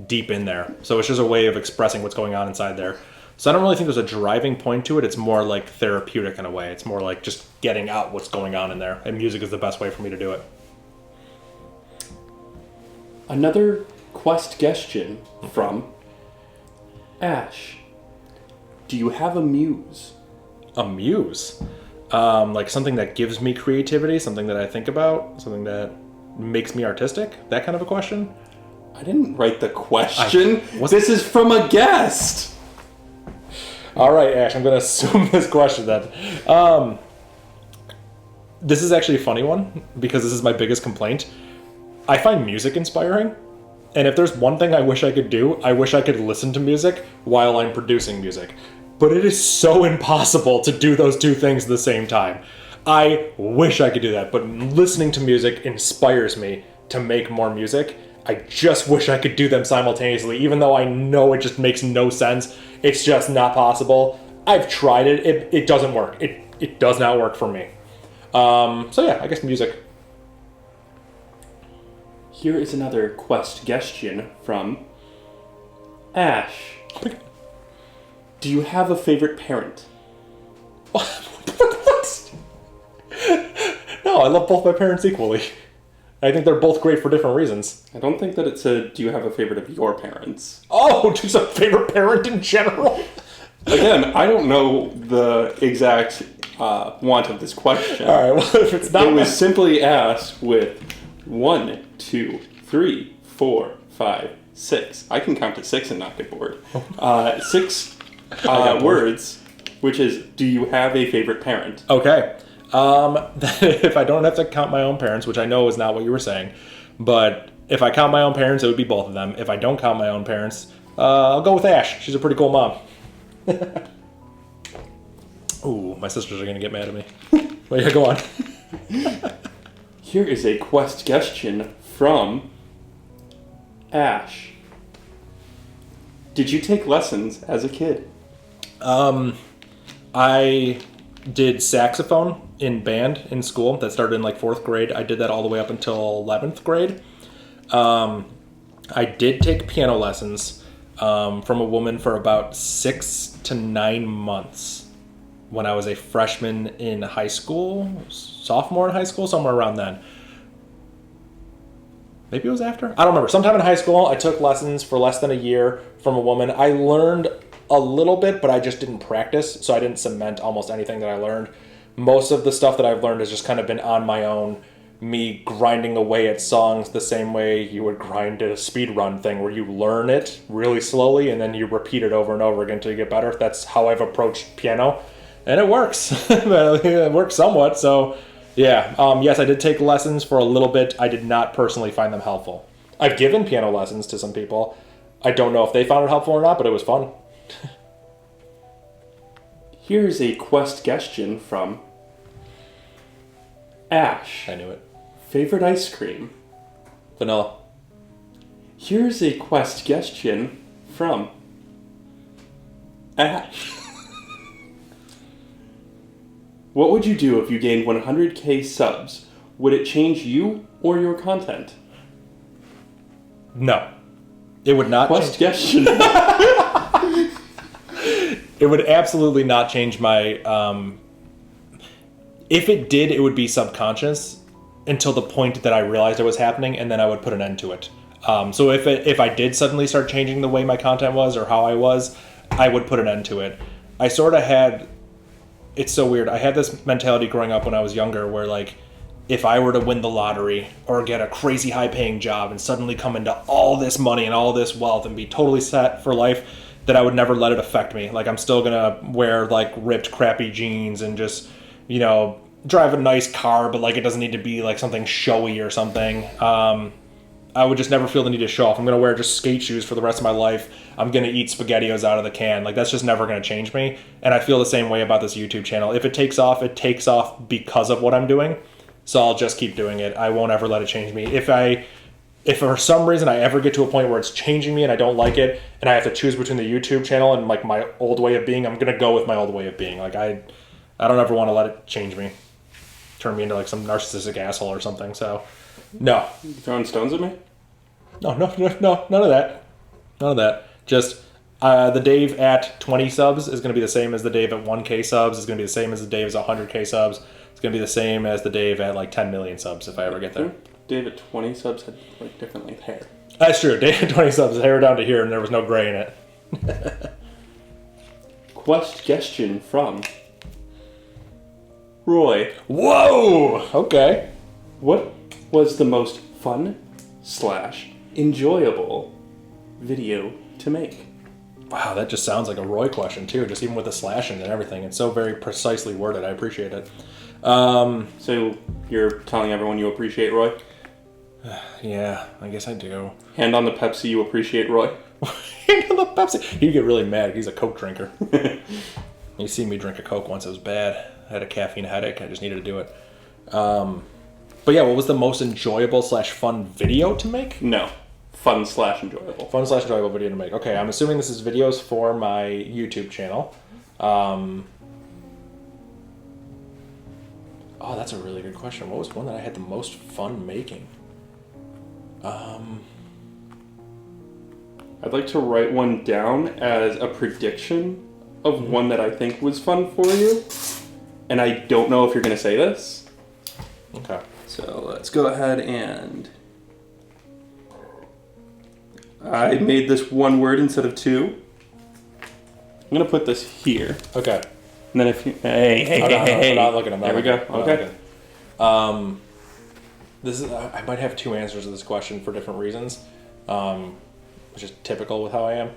deep in there. So it's just a way of expressing what's going on inside there. So I don't really think there's a driving point to it. It's more like therapeutic in a way. It's more like just getting out what's going on in there, and music is the best way for me to do it. Another question from Ash. Do you have a muse? A muse? Like something that gives me creativity, something that I think about, something that makes me artistic? That kind of a question? I didn't write the question. This is from a guest. All right, Ash, I'm going to assume this question then. This is actually a funny one because this is my biggest complaint. I find music inspiring, and if there's one thing I wish I could do, I wish I could listen to music while I'm producing music. But it is so impossible to do those two things at the same time. I wish I could do that, but listening to music inspires me to make more music. I just wish I could do them simultaneously, even though I know it just makes no sense. It's just not possible. I've tried it. It doesn't work. It does not work for me. So yeah, I guess music. Here is another question from Ash. Do you have a favorite parent? What? No, I love both my parents equally. I think they're both great for different reasons. I don't think that it said, do you have a favorite of your parents? Oh, just a favorite parent in general? Again, I don't know the exact want of this question. All right, well, if it's not... It was simply asked with 1, 2, 3, 4, 5, 6. I can count to 6 and not get bored. 6 words, which is, do you have a favorite parent? Okay. If I don't have to count my own parents, which I know is not what you were saying, but if I count my own parents, it would be both of them. If I don't count my own parents, I'll go with Ash. She's a pretty cool mom. Ooh, my sisters are going to get mad at me. But yeah, go on. Here is a question from Ash. Did you take lessons as a kid? I did saxophone in band in school. That started in like 4th grade. I did that all the way up until 11th grade. I did take piano lessons from a woman for about 6 to 9 months when I was a freshman in high school, sophomore in high school, somewhere around then. Maybe it was after. I don't remember. Sometime in high school, I took lessons for less than a year from a woman. I learned a little bit, but I just didn't practice, so I didn't cement almost anything that I learned. Most of the stuff that I've learned has just kind of been on my own, me grinding away at songs the same way you would grind at a speed run thing, where you learn it really slowly and then you repeat it over and over again until you get better. That's how I've approached piano, and it works. It works somewhat, so yeah. Yes, I did take lessons for a little bit. I did not personally find them helpful. I've given piano lessons to some people. I don't know if they found it helpful or not, but it was fun. Here's a question from Ash. I knew it. Favorite ice cream? Vanilla. Here's a question from Ash. What would you do if you gained 100k subs? Would it change you or your content? No. It would not change. Question. It would absolutely not change my... if it did, it would be subconscious until the point that I realized it was happening, and then I would put an end to it. So if I did suddenly start changing the way my content was or how I was, I would put an end to it. I sort of had... It's so weird. I had this mentality growing up when I was younger where, like, if I were to win the lottery or get a crazy high-paying job and suddenly come into all this money and all this wealth and be totally set for life, that I would never let it affect me. Like, I'm still going to wear, like, ripped, crappy jeans and just, you know, drive a nice car, but, like, it doesn't need to be, like, something showy or something. I would just never feel the need to show off. I'm going to wear just skate shoes for the rest of my life. I'm going to eat SpaghettiOs out of the can. Like, that's just never going to change me. And I feel the same way about this YouTube channel. If it takes off because of what I'm doing. So I'll just keep doing it. I won't ever let it change me. If for some reason I ever get to a point where it's changing me and I don't like it, and I have to choose between the YouTube channel and, like, my old way of being, I'm going to go with my old way of being. Like, I don't ever want to let it change me. Turn me into, like, some narcissistic asshole or something. So, no. You throwing stones at me? No, none of that. None of that. Just the Dave at 20 subs is going to be the same as the Dave at 1K subs. It's going to be the same as the Dave at 100K subs. It's going to be the same as the Dave at, like, 10 million subs if I ever get there. Dave at 20 subs had, like, different length hair. That's true. Dave at 20 subs, hair down to here, and there was no gray in it. Question from Roy. Whoa! Okay. What was the most fun/enjoyable video to make? Wow, that just sounds like a Roy question, too, just even with the slashing and everything. It's so very precisely worded. I appreciate it. So you're telling everyone you appreciate Roy? Yeah, I guss I do. Hand on the Pepsi, you appreciate Roy? Hand on the Pepsi. He'd get really mad. He's a Coke drinker. You see me drink a Coke once. It was bad. I had a caffeine headache. I just needed to do it. But yeah, what was the most enjoyable/fun video to make? No. Fun/enjoyable. Fun/enjoyable video to make. Okay, I'm assuming this is videos for my YouTube channel. Oh, that's a really good question. What was one that I had the most fun making? I'd like to write one down as a prediction of one that I think was fun for you. And I don't know if you're going to say this. Okay. So let's go ahead and... I made this one word instead of two. I'm going to put this here. Okay. And then if you... Hey. I'm not looking. There we go. Okay. This is. I might have two answers to this question for different reasons, which is typical with how I am.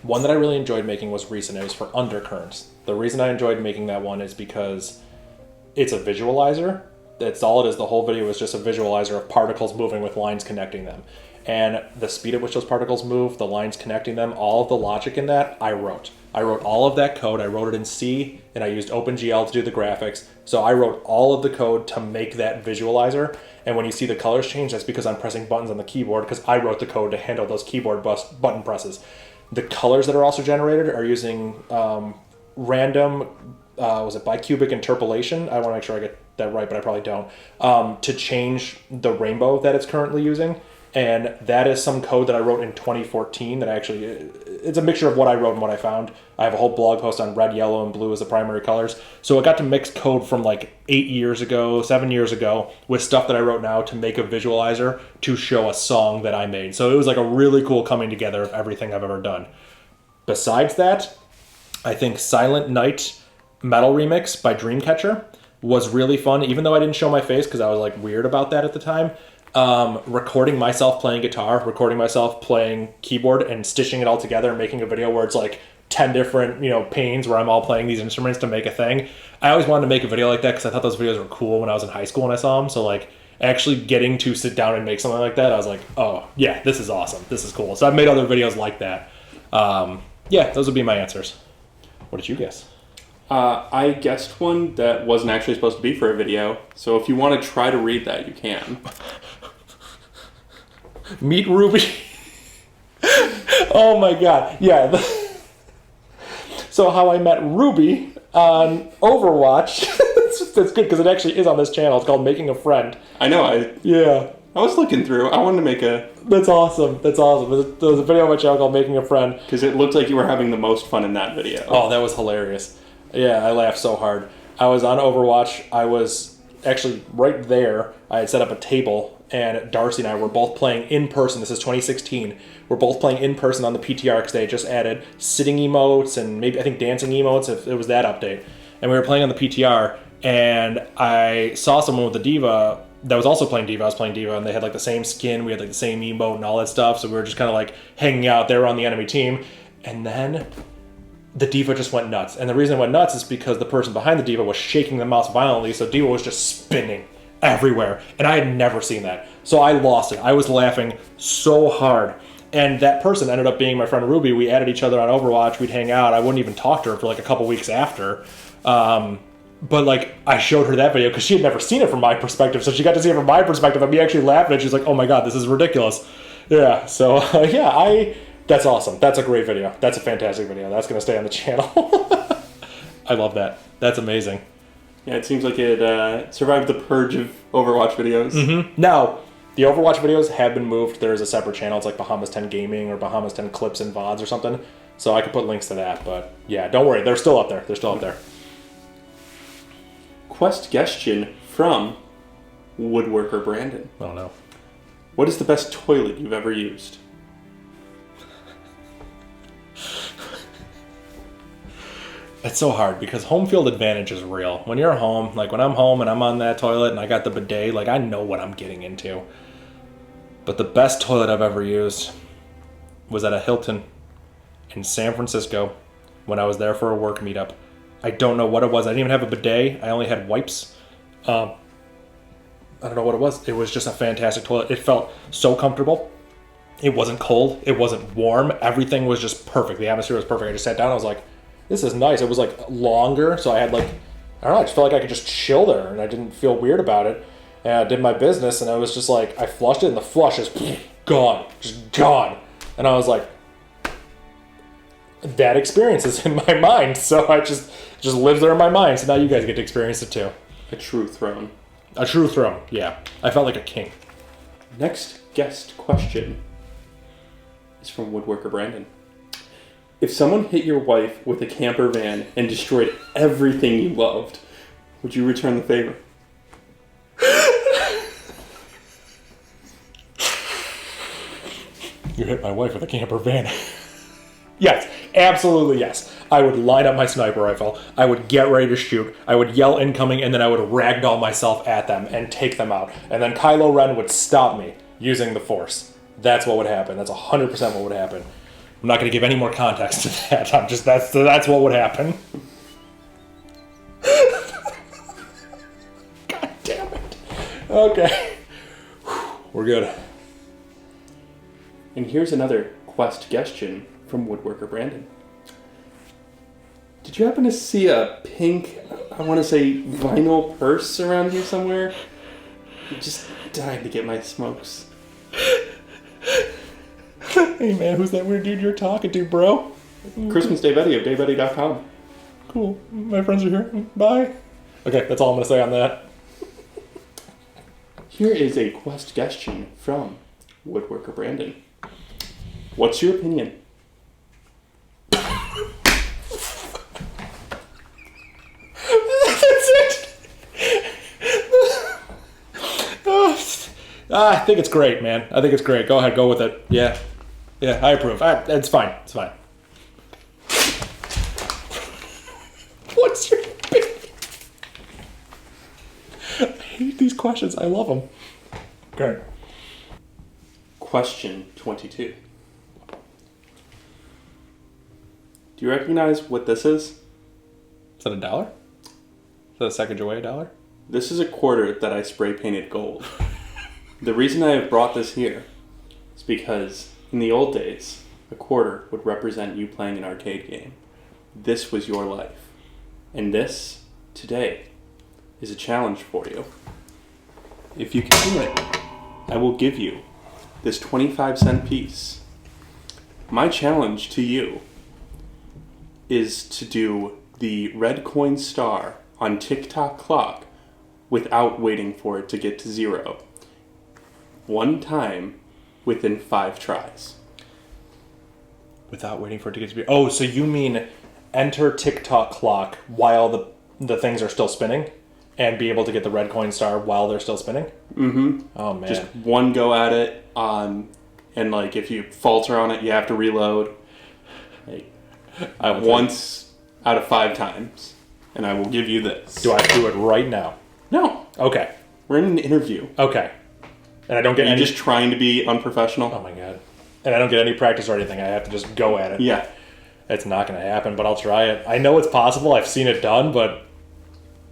One that I really enjoyed making was recent. It was for undercurrents. The reason I enjoyed making that one is because it's a visualizer. That's all it is. The whole video is just a visualizer of particles moving with lines connecting them. And the speed at which those particles move, the lines connecting them, all of the logic in that, I wrote. I wrote all of that code. I wrote it in C, and I used OpenGL to do the graphics. So I wrote all of the code to make that visualizer. And when you see the colors change, that's because I'm pressing buttons on the keyboard, because I wrote the code to handle those keyboard button presses. The colors that are also generated are using random, was it bicubic interpolation? I want to make sure I get that right, but I probably don't. To change the rainbow that it's currently using. And that is some code that I wrote in 2014 that I actually it's a mixture of what I wrote and what I found. I have a whole blog post on red, yellow, and blue as the primary colors. So I got to mix code from like 7 years ago with stuff that I wrote now to make a visualizer to show a song that I made. So it was like a really cool coming together of everything I've ever done. Besides that, I think Silent Night Metal Remix by Dreamcatcher was really fun, even though I didn't show my face because I was like weird about that at the time. Recording myself playing guitar, recording myself playing keyboard, and stitching it all together and making a video where it's like 10 different, panes where I'm all playing these instruments to make a thing. I always wanted to make a video like that because I thought those videos were cool when I was in high school and I saw them. So like actually getting to sit down and make something like that, I was like, oh yeah, this is awesome. This is cool. So I've made other videos like that. Yeah, those would be my answers. What did you guess? I guessed one that wasn't actually supposed to be for a video. So if you want to try to read that, you can. Meet Ruby. Oh my god. Yeah. So how I met Ruby on Overwatch. It's good because it actually is on this channel. It's called Making a Friend. I know. Yeah. I was looking through. I wanted to make a... That's awesome. There was a video on my channel called Making a Friend. Because it looked like you were having the most fun in that video. Oh, that was hilarious. Yeah, I laughed so hard. I was on Overwatch. I was actually right there. I had set up a table, and Darcy and I were both playing in person. This is 2016. We're both playing in person on the PTR because they just added sitting emotes and maybe, I think, dancing emotes if it was that update. And we were playing on the PTR, and I saw someone with the Diva that was also playing Diva. I was playing Diva, and they had like the same skin. We had like the same emote and all that stuff. So we were just kind of like hanging out. They were on the enemy team. And then the Diva just went nuts. And the reason it went nuts is because the person behind the Diva was shaking the mouse violently. So Diva was just spinning everywhere. And I had never seen that. So I lost it. I was laughing so hard. And that person ended up being my friend Ruby. We added each other on Overwatch. We'd hang out. I wouldn't even talk to her for like a couple weeks after. But like I showed her that video because she had never seen it from my perspective. So she got to see it from my perspective of me actually laughing. And she's like, oh my God, this is ridiculous. Yeah. So that's awesome. That's a great video. That's a fantastic video. That's going to stay on the channel. I love that. That's amazing. Yeah, it seems like it survived the purge of Overwatch videos. Mm-hmm. Now, the Overwatch videos have been moved. There is a separate channel. It's like Bahamas 10 Gaming or Bahamas 10 Clips and VODs or something. So I could put links to that. But yeah, don't worry. They're still up there. They're still up there. Question from Woodworker Brandon. Oh no. What is the best toilet you've ever used? It's so hard because home field advantage is real. When you're home, like when I'm home and I'm on that toilet and I got the bidet, like I know what I'm getting into. But the best toilet I've ever used was at a Hilton in San Francisco when I was there for a work meetup. I don't know what it was. I didn't even have a bidet. I only had wipes. I don't know what it was. It was just a fantastic toilet. It felt so comfortable. It wasn't cold. It wasn't warm. Everything was just perfect. The atmosphere was perfect. I just sat down. I was like, this is nice. It was like longer. So I had like, I don't know. I just felt like I could just chill there and I didn't feel weird about it. And I did my business and I was just like, I flushed it and the flush is gone. Just gone. And I was like, that experience is in my mind. So I just lives there in my mind. So now you guys get to experience it too. A true throne. A true throne, yeah. I felt like a king. Next guest question is from Woodworker Brandon. If someone hit your wife with a camper van and destroyed everything you loved, would you return the favor? You hit my wife with a camper van. Yes, absolutely yes. I would line up my sniper rifle. I would get ready to shoot. I would yell incoming, and then I would ragdoll myself at them and take them out. And then Kylo Ren would stop me using the Force. That's what would happen. That's 100% what would happen. I'm not going to give any more context to that. That's what would happen. God damn it. Okay. We're good. And here's another question from Woodworker Brandon. Did you happen to see a pink, I want to say vinyl purse around here somewhere? I'm just dying to get my smokes. Hey man, who's that weird dude you're talking to, bro? Christmas Dave Eddy of DaveEddy.com. Cool. My friends are here. Bye. Okay, that's all I'm going to say on that. Here is a question from Woodworker Brandon. What's your opinion I think it's great, man. I think it's great. Go ahead, go with it. Yeah. Yeah, I approve. It's fine. It's fine. What's your I hate these questions. I love them. Okay. Question 22. Do you recognize what this is? Is that a dollar? Is that a Sacagawea dollar? This is a quarter that I spray painted gold. The reason I have brought this here is because in the old days, a quarter would represent you playing an arcade game. This was your life. And this, today, is a challenge for you. If you can do it, I will give you this 25-cent piece. My challenge to you is to do the red coin star on TikTok clock without waiting for it to get to 0. One time within 5 tries. Without waiting for it to get to be... Oh, so you mean enter TikTok clock while the things are still spinning and be able to get the red coin star while they're still spinning? Mm-hmm. Oh, man. Just one go at it, and like if you falter on it, you have to reload. Like, once out of 5 times, and I will give you this. Do I do it right now? No. Okay. We're in an interview. Okay. And I don't get Are you any... just trying to be unprofessional? Oh, my God. And I don't get any practice or anything. I have to just go at it. Yeah. It's not going to happen, but I'll try it. I know it's possible. I've seen it done, but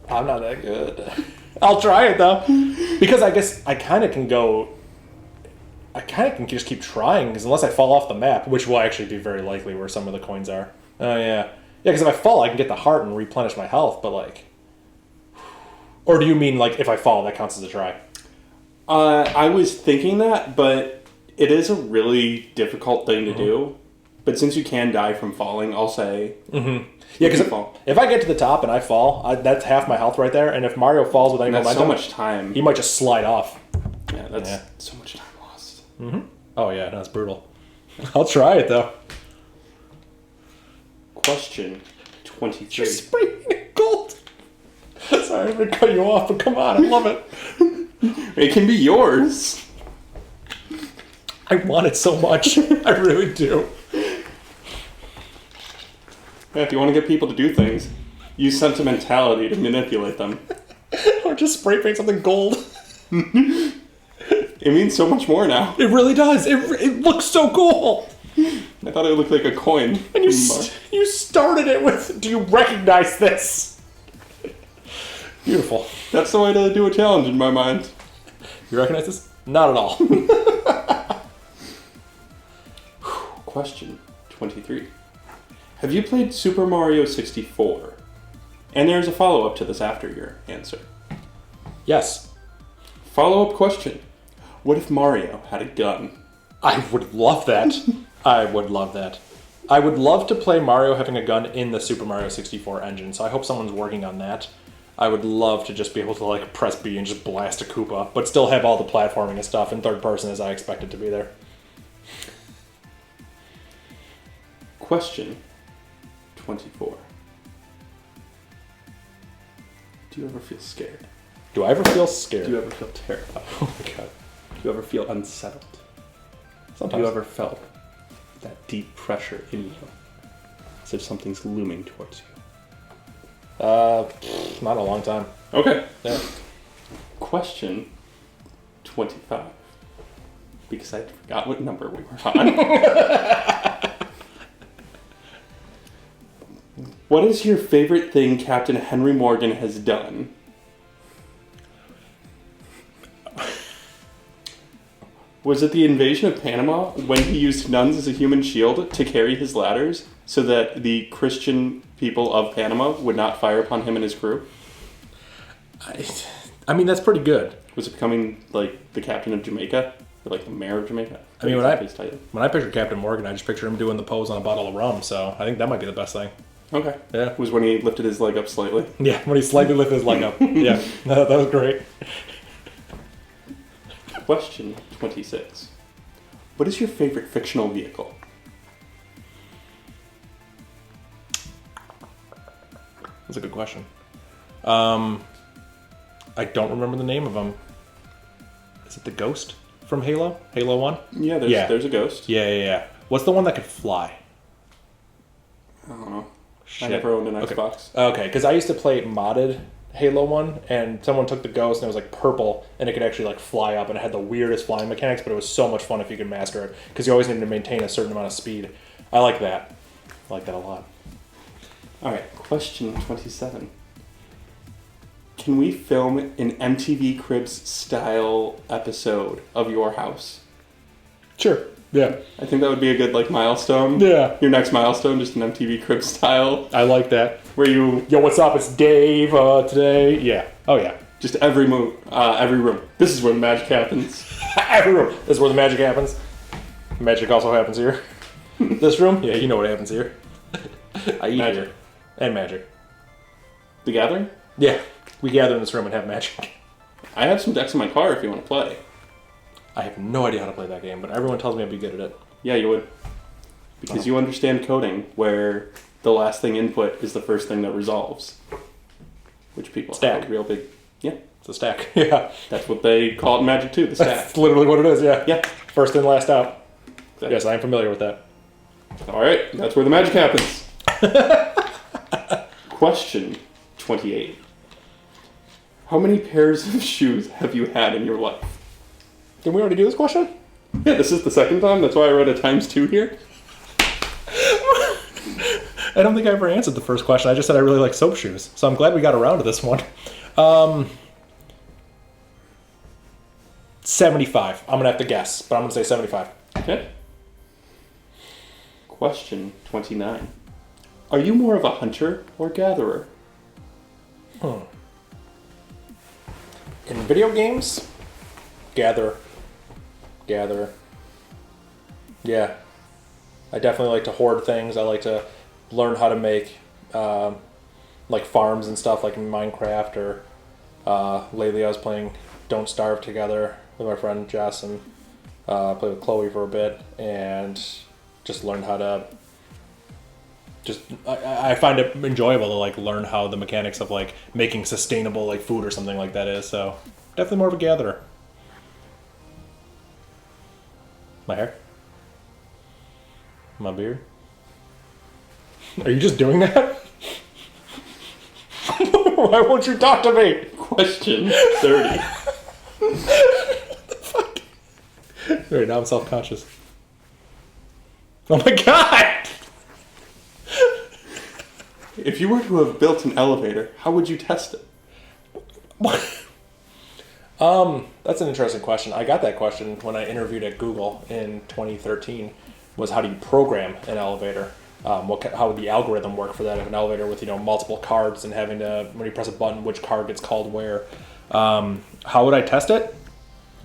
I'm not that good. I'll try it, though. Because I guess I kind of can go... I kind of can just keep trying, because unless I fall off the map, which will actually be very likely where some of the coins are. Oh, yeah. Yeah, because if I fall, I can get the heart and replenish my health, but like... Or do you mean, like, if I fall, that counts as a try? I was thinking that, but it is a really difficult thing to do. But since you can die from falling, I'll say... Mm-hmm. Yeah, because if I get to the top and I fall, that's half my health right there, and if Mario falls with any momentum... so much time. He might just slide off. Yeah, that's so much time lost. Mm-hmm. Oh, yeah, that's brutal. I'll try it, though. Question 23. You're spraying gold. Sorry, I'm going to cut you off, but come on, I love it. It can be yours. I want it so much. I really do. Yeah, if you want to get people to do things, use sentimentality to manipulate them. Or just spray paint something gold. It means so much more now. It really does. It looks so cool. I thought it looked like a coin. And you started it with, do you recognize this? Beautiful. That's the way to do a challenge in my mind. You recognize this? Not at all. Question 23. Have you played Super Mario 64? And there's a follow-up to this after your answer. Yes. Follow-up question. What if Mario had a gun? I would love that. I would love that. I would love to play Mario having a gun in the Super Mario 64 engine, so I hope someone's working on that. I would love to just be able to like press B and just blast a Koopa, but still have all the platforming and stuff in third person as I expect it to be there. Question 24. Do you ever feel scared? Do I ever feel scared? Do you ever feel terrified? Oh my god. Do you ever feel unsettled? Sometimes. Have you ever felt that deep pressure in you? As if something's looming towards you? Not a long time. Okay. Yeah. Question 25. Because I forgot what number we were on. What is your favorite thing Captain Henry Morgan has done? Was it the invasion of Panama when he used nuns as a human shield to carry his ladders so that the Christian people of Panama would not fire upon him and his crew? I mean, that's pretty good. Was it becoming like the captain of Jamaica? Or like the mayor of Jamaica? I mean, when I picture Captain Morgan, I just picture him doing the pose on a bottle of rum, so I think that might be the best thing. Okay. Yeah. Was when he lifted his leg up slightly. Yeah, when he slightly lifted his leg up. Yeah, that was great. Question 26. What is your favorite fictional vehicle? That's a good question. I don't remember the name of them. Is it the ghost from Halo? Halo 1? Yeah, there's a ghost. Yeah. What's the one that could fly? I don't know. Shit. I never owned an Okay. Xbox. Okay, because I used to play modded Halo 1, and someone took the ghost, and it was like purple, and it could actually like fly up, and it had the weirdest flying mechanics, but it was so much fun if you could master it, because you always needed to maintain a certain amount of speed. I like that. I like that a lot. All right, question 27. Can we film an MTV Cribs style episode of your house? Sure. Yeah. I think that would be a good like milestone. Yeah. Your next milestone, just an MTV Cribs style, I like that. where you Yo, what's up? It's Dave today. Yeah. Oh, yeah. just every room. This is where the magic happens. Every room. This is where the magic happens. Magic also happens here. This room? Yeah, you know what happens here. I eat Magic. here. And magic. The Gathering? Yeah. We gather in this room and have magic. I have some decks in my car if you want to play. I have no idea how to play that game, but everyone tells me I'd be good at it. Yeah, you would. Because you understand coding, where the last thing input is the first thing that resolves. Which people Stack. have a real big... Yeah, It's a stack. Yeah. that's what they call it in Magic too, the stack. That's literally what it is, yeah. Yeah. First in, last out. Exactly. Yes, I am familiar with that. Alright, that's where the magic happens. Question 28. How many pairs of shoes have you had in your life? Did we already do this question? Yeah, this is the second time. That's why I wrote a ×2 here. I don't think I ever answered the first question. I just said I really like soap shoes. So I'm glad we got around to this one. 75. I'm going to have to guess, but I'm going to say 75. Okay. Question 29. Are you more of a hunter or gatherer? In video games, gather. Yeah. I definitely like to hoard things. I like to learn how to make like farms and stuff like in Minecraft, or lately I was playing Don't Starve together with my friend Jess, and played with Chloe for a bit, and just learned how to I find it enjoyable to like learn how the mechanics of like making sustainable like food or something like that is. So definitely more of a gatherer. My hair? My beard? Are you just doing that? Why won't you talk to me? Question 30. Right, now I'm self-conscious. Oh my god! If you were to have built an elevator, how would you test it? That's an interesting question. I got that question when I interviewed at Google in 2013. Was how do you program an elevator? How would the algorithm work for that? If an elevator with multiple cards and having to, when you press a button, which card gets called where? How would I test it?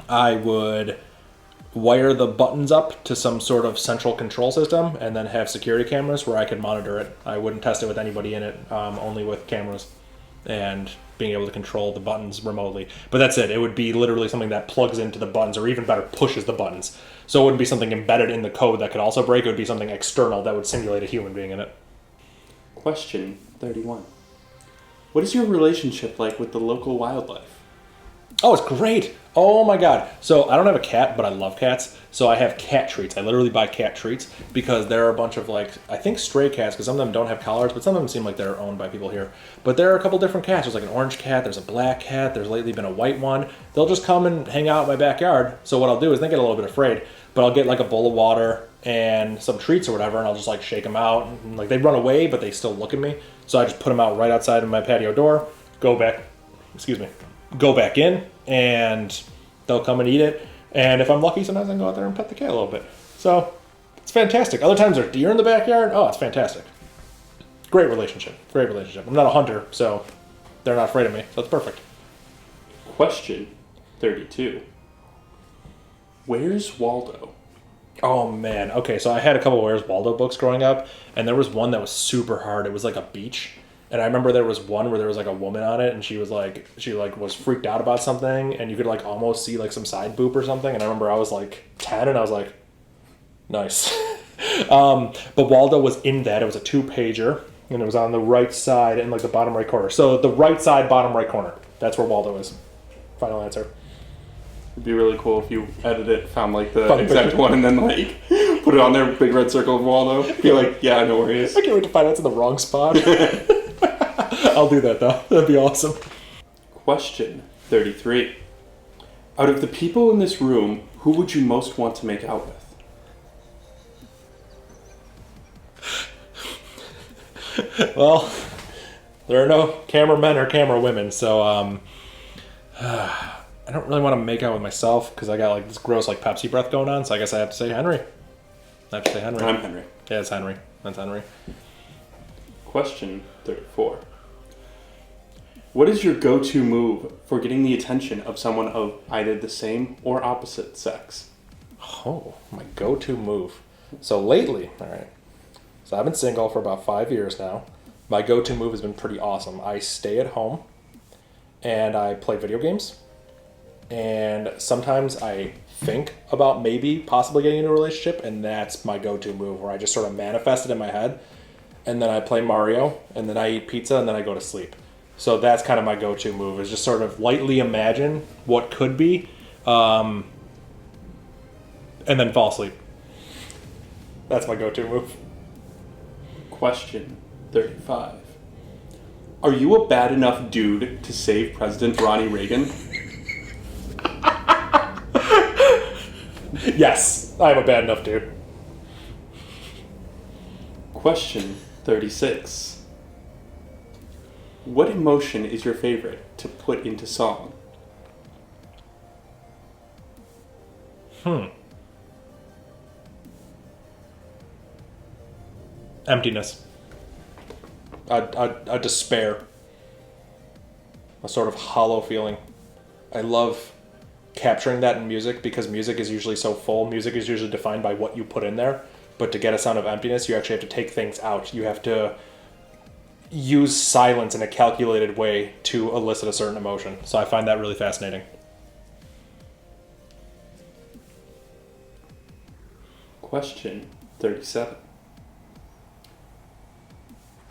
I would wire the buttons up to some sort of central control system and then have security cameras where I could monitor it. I wouldn't test it with anybody in it, only with cameras and being able to control the buttons remotely. But that's it. It would be literally something that plugs into the buttons, or even better, pushes the buttons. So it wouldn't be something embedded in the code that could also break. It would be something external that would simulate a human being in it. Question 31. What is your relationship like with the local wildlife? Oh, it's great. Oh my god. So I don't have a cat, but I love cats. So I have cat treats. I literally buy cat treats because there are a bunch of I think stray cats, because some of them don't have collars, but some of them seem like they're owned by people here. But there are a couple different cats. There's like an orange cat, there's a black cat, there's lately been a white one. They'll just come and hang out in my backyard. So what I'll do is they get a little bit afraid, but I'll get like a bowl of water and some treats or whatever, and I'll just shake them out. And, they run away, but they still look at me. So I just put them out right outside of my patio door, go back in, and they'll come and eat it. And if I'm lucky, sometimes I can go out there and pet the cat a little bit. So it's fantastic. Other times there are deer in the backyard. Oh, it's fantastic. Great relationship. I'm not a hunter, so they're not afraid of me. So it's perfect. Question 32. Where's Waldo? Oh man. Okay, so I had a couple of Where's Waldo books growing up, and there was one that was super hard. It was like a beach. And I remember there was one where there was a woman on it, and she was was freaked out about something, and you could almost see some side boob or something. And I remember I was 10, and I was like, nice. But Waldo was in that. It was a 2-pager, and it was on the right side in the bottom right corner. So the right side, bottom right corner. That's where Waldo is. Final answer. It'd be really cool if you edit it, found like the Found the exact picture. one, and then like put it on there, big red circle of Waldo. Be like, yeah, no worries. I can't wait to find out it's in the wrong spot. I'll do that though. That'd be awesome. Question 33. Out of the people in this room, who would you most want to make out with? Well, there are no cameramen or camera women, so I don't really want to make out with myself because I got like this gross like Pepsi breath going on. So I guess I have to say Henry. I have to say Henry. I'm Henry. Yeah, it's Henry. That's Henry. Question 34. What is your go-to move for getting the attention of someone of either the same or opposite sex? Oh, my go-to move. So lately, all right. So I've been single for about 5 years now. My go-to move has been pretty awesome. I stay at home and I play video games. And sometimes I think about maybe possibly getting into a relationship, and that's my go-to move where I just sort of manifest it in my head. And then I play Mario, and then I eat pizza, and then I go to sleep. So that's kind of my go-to move, is just sort of lightly imagine what could be, and then fall asleep. That's my go-to move. Question 35. Are you a bad enough dude to save President Ronnie Reagan? Yes, I'm a bad enough dude. Question 36. What emotion is your favorite to put into song? Emptiness. A despair. A sort of hollow feeling. I love capturing that in music because music is usually so full. Music is usually defined by what you put in there. But to get a sound of emptiness, you actually have to take things out. You have to use silence in a calculated way to elicit a certain emotion. So I find that really fascinating. Question 37.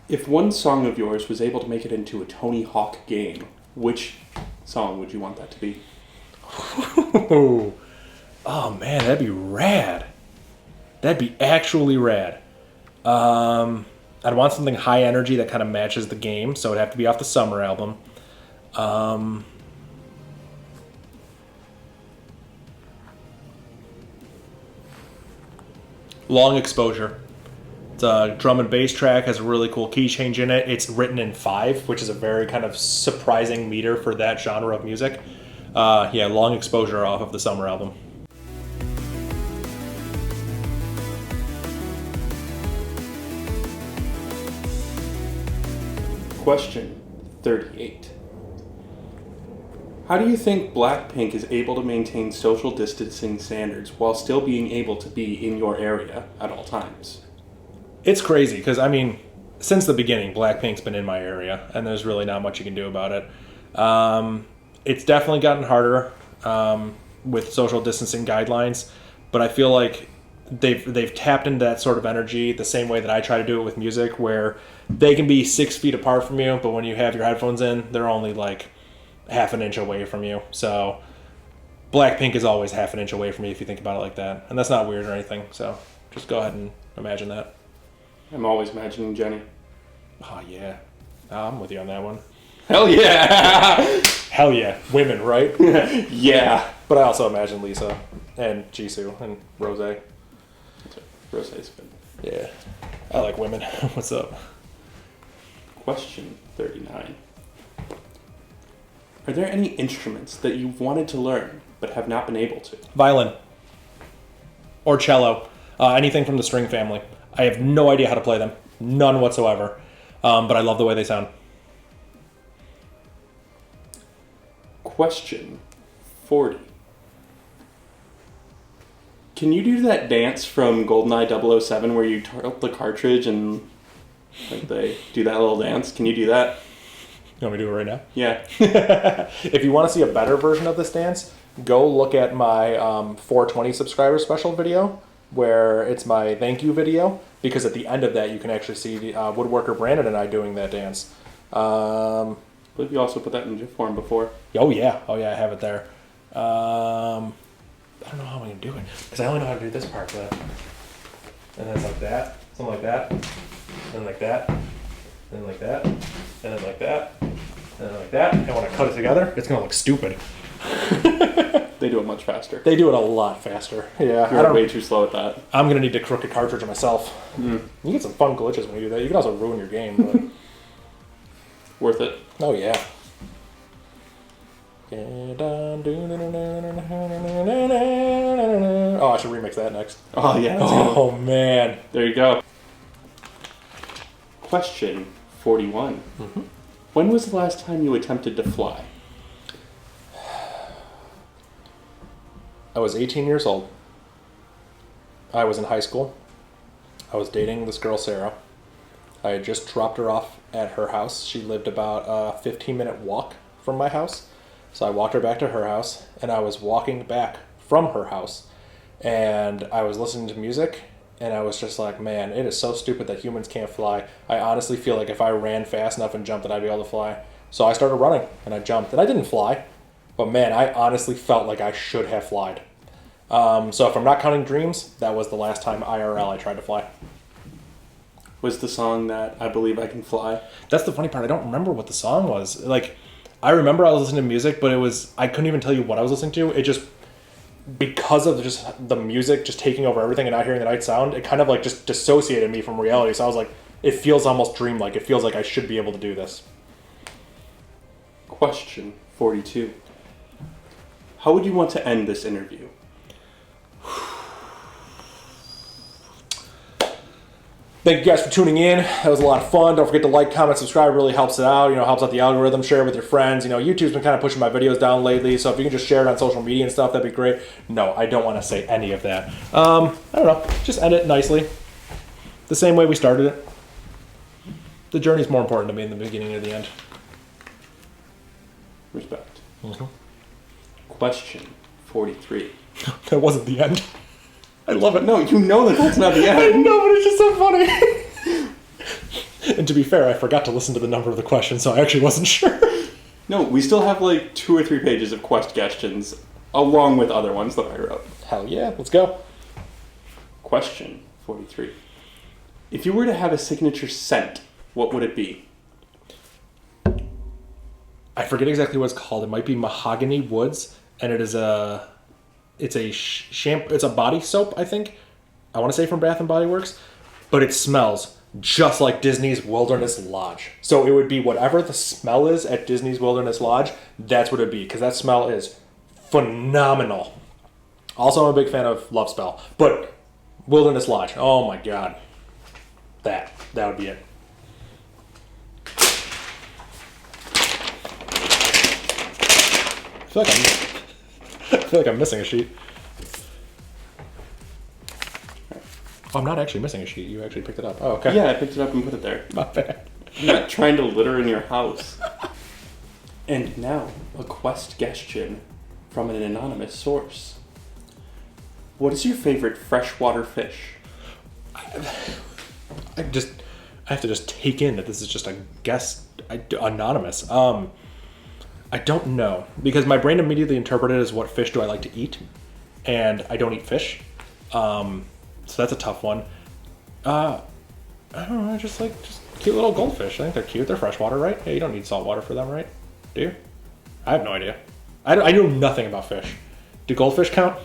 If one song of yours was able to make it into a Tony Hawk game, which song would you want that to be? Oh man, that'd be rad. That'd be actually rad. I'd want something high energy that kind of matches the game, so it'd have to be off the Summer album. Long Exposure. It's a drum and bass track, has a really cool key change in it. It's written in 5, which is a very kind of surprising meter for that genre of music. Yeah, Long Exposure off of the Summer album. Question 38. How do you think Blackpink is able to maintain social distancing standards while still being able to be in your area at all times? It's crazy because, I mean, since the beginning, Blackpink's been in my area, and there's really not much you can do about it. It's definitely gotten harder with social distancing guidelines, but I feel like they've tapped into that sort of energy the same way that I try to do it with music, where they can be 6 feet apart from you, but when you have your headphones in, they're only like half an inch away from you. So Blackpink is always half an inch away from me if you think about it like that, and that's not weird or anything. So just go ahead and imagine that. I'm always imagining Jenny. Oh yeah, I'm with you on that one. Hell yeah! Hell yeah, women, right? Yeah. But I also imagine Lisa and Jisoo and Rose. Rose's good. Yeah, I like women. What's up? Question 39. Are there any instruments that you've wanted to learn but have not been able to? Violin or cello, anything from the string family. I have no idea how to play them, none whatsoever. But I love the way they sound. Question 40. Can you do that dance from GoldenEye 007 where you tilt the cartridge and like they do that little dance? Can you do that? You want me to do it right now? Yeah. If you want to see a better version of this dance, go look at my 420 subscriber special video, where it's my thank you video, because at the end of that you can actually see the woodworker Brandon and I doing that dance. I believe you also put that in GIF form before. Oh yeah, I have it there. I don't know how I'm going to do it. Because I only know how to do this part. But... And then it's like that. Something like that. And then like that. And then like that. And then like that. And then like that. And when I cut it together, it's going to look stupid. They do it much faster. They do it a lot faster. Yeah. You're way too slow at that. I'm going to need to crook a cartridge myself. You get some fun glitches when you do that. You can also ruin your game. But... Worth it. Oh, yeah. Oh, I should remix that next. Oh, yeah. Oh, man. There you go. Question 41. When was the last time you attempted to fly? I was 18 years old. I was in high school. I was dating this girl, Sarah. I had just dropped her off at her house. She lived about a 15-minute walk from my house. So I walked her back to her house, and I was walking back from her house, and I was listening to music, and I was just like, man, it is so stupid that humans can't fly. I honestly feel like if I ran fast enough and jumped, that I'd be able to fly. So I started running, and I jumped, and I didn't fly, but man, I honestly felt like I should have flied. So if I'm not counting dreams, that was the last time IRL I tried to fly. Was the song that I Believe I Can Fly? That's the funny part. I don't remember what the song was. Like, I remember I was listening to music, but I couldn't even tell you what I was listening to. It just, because of just the music just taking over everything and not hearing the night sound, it kind of like just dissociated me from reality. So I was like, it feels almost dreamlike. It feels like I should be able to do this. Question 42. How would you want to end this interview? Thank you guys for tuning in. That was a lot of fun. Don't forget to like, comment, subscribe. It really helps it out. Helps out the algorithm. Share it with your friends. YouTube's been kind of pushing my videos down lately, so if you can just share it on social media and stuff, that'd be great. No, I don't want to say any of that. I don't know. Just end it nicely. The same way we started it. The journey's more important to me than the beginning or the end. Respect. Question 43. That wasn't the end. I love it. No, you know that that's not the end. I know, but it's just so funny. And to be fair, I forgot to listen to the number of the question, so I actually wasn't sure. No, we still have like 2 or 3 pages of questions, along with other ones that I wrote. Hell yeah, let's go. Question 43. If you were to have a signature scent, what would it be? I forget exactly what it's called. It might be Mahogany Woods, and it is it's a shampoo. It's a body soap, I think. I want to say from Bath and Body Works, but it smells just like Disney's Wilderness Lodge. So it would be whatever the smell is at Disney's Wilderness Lodge. That's what it'd be, because that smell is phenomenal. Also, I'm a big fan of Love Spell, but Wilderness Lodge. Oh my god, that would be it. I feel like I'm missing a sheet. Oh, I'm not actually missing a sheet. You actually picked it up. Oh, okay. Yeah, I picked it up and put it there. My bad. I'm not trying to litter in your house. And now, a question from an anonymous source. What is your favorite freshwater fish? I have to just take in that this is just a guess, anonymous. I don't know, because my brain immediately interpreted as what fish do I like to eat, and I don't eat fish, so that's a tough one. I don't know, I just cute little goldfish. I think they're cute. They're freshwater, right? Yeah, you don't need salt water for them, right? Do you? I have no idea. I know nothing about fish. Do goldfish count?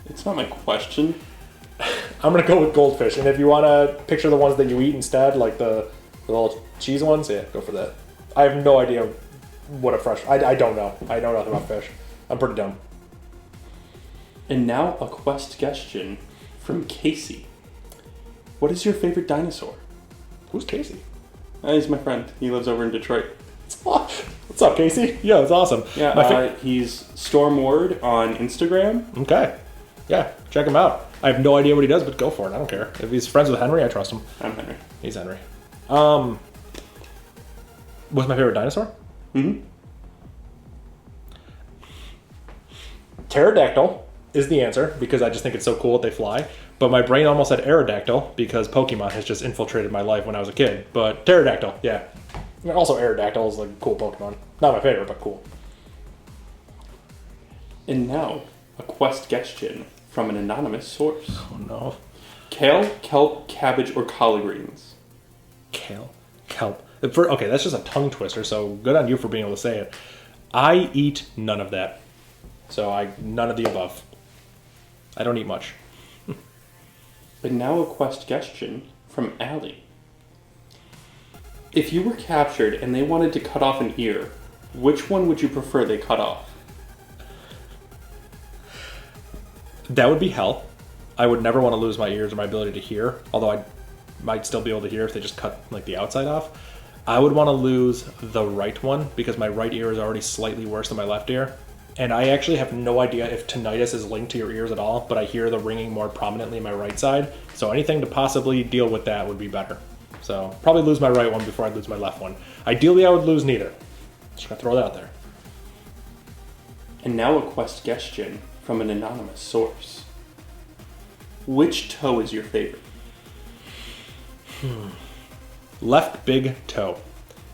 It's not my question. I'm gonna go with goldfish, and if you want to picture the ones that you eat instead, like the little cheese ones, yeah, go for that. I have no idea what a fresh... I don't know. I know nothing about fish. I'm pretty dumb. And now a question from Casey. What is your favorite dinosaur? Who's Casey? He's my friend. He lives over in Detroit. What's up, Casey? Yeah, that's awesome. Yeah, he's Storm Ward on Instagram. Okay. Yeah, check him out. I have no idea what he does, but go for it. I don't care. If he's friends with Henry, I trust him. I'm Henry. He's Henry. What's my favorite dinosaur? Pterodactyl is the answer, because I just think it's so cool that they fly. But my brain almost said Aerodactyl, because Pokemon has just infiltrated my life when I was a kid. But Pterodactyl, yeah. And also Aerodactyl is like a cool Pokemon. Not my favorite, but cool. And now, a question from an anonymous source. Oh no. Kale, kelp, cabbage, or collard greens? Kale. Kelp. Okay, that's just a tongue twister, so good on you for being able to say it. I eat none of that. So none of the above. I don't eat much. But now a question from Allie. If you were captured and they wanted to cut off an ear, which one would you prefer they cut off? That would be hell. I would never want to lose my ears or my ability to hear, although I might still be able to hear if they just cut like the outside off. I would want to lose the right one because my right ear is already slightly worse than my left ear. And I actually have no idea if tinnitus is linked to your ears at all, but I hear the ringing more prominently in my right side. So anything to possibly deal with that would be better. So probably lose my right one before I lose my left one. Ideally, I would lose neither. Just gonna throw that out there. And now a question from an anonymous source. Which toe is your favorite? Left big toe.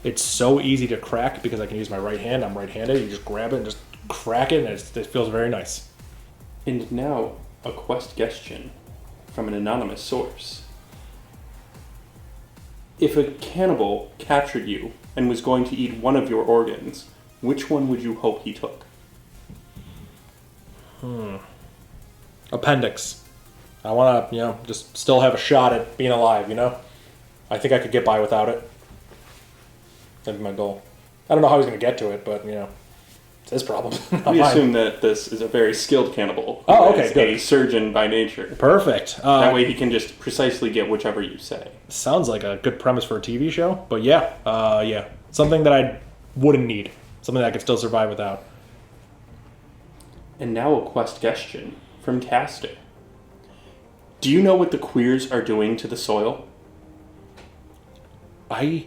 It's so easy to crack because I can use my right hand. I'm right-handed. You just grab it and just crack it, and it feels very nice. And now a question from an anonymous source. If a cannibal captured you and was going to eat one of your organs, which one would you hope he took? Appendix. I want to, just still have a shot at being alive, I think I could get by without it. That'd be my goal. I don't know how he's going to get to it, but, it's his problem. not We mine. assume that this is a very skilled cannibal. Oh, who okay, is good. a surgeon by nature. Perfect. That way he can just precisely get whichever you say. Sounds like a good premise for a TV show, but yeah. Something that I wouldn't need. Something that I could still survive without. And now a question from Caster. Do you know what the queers are doing to the soil? I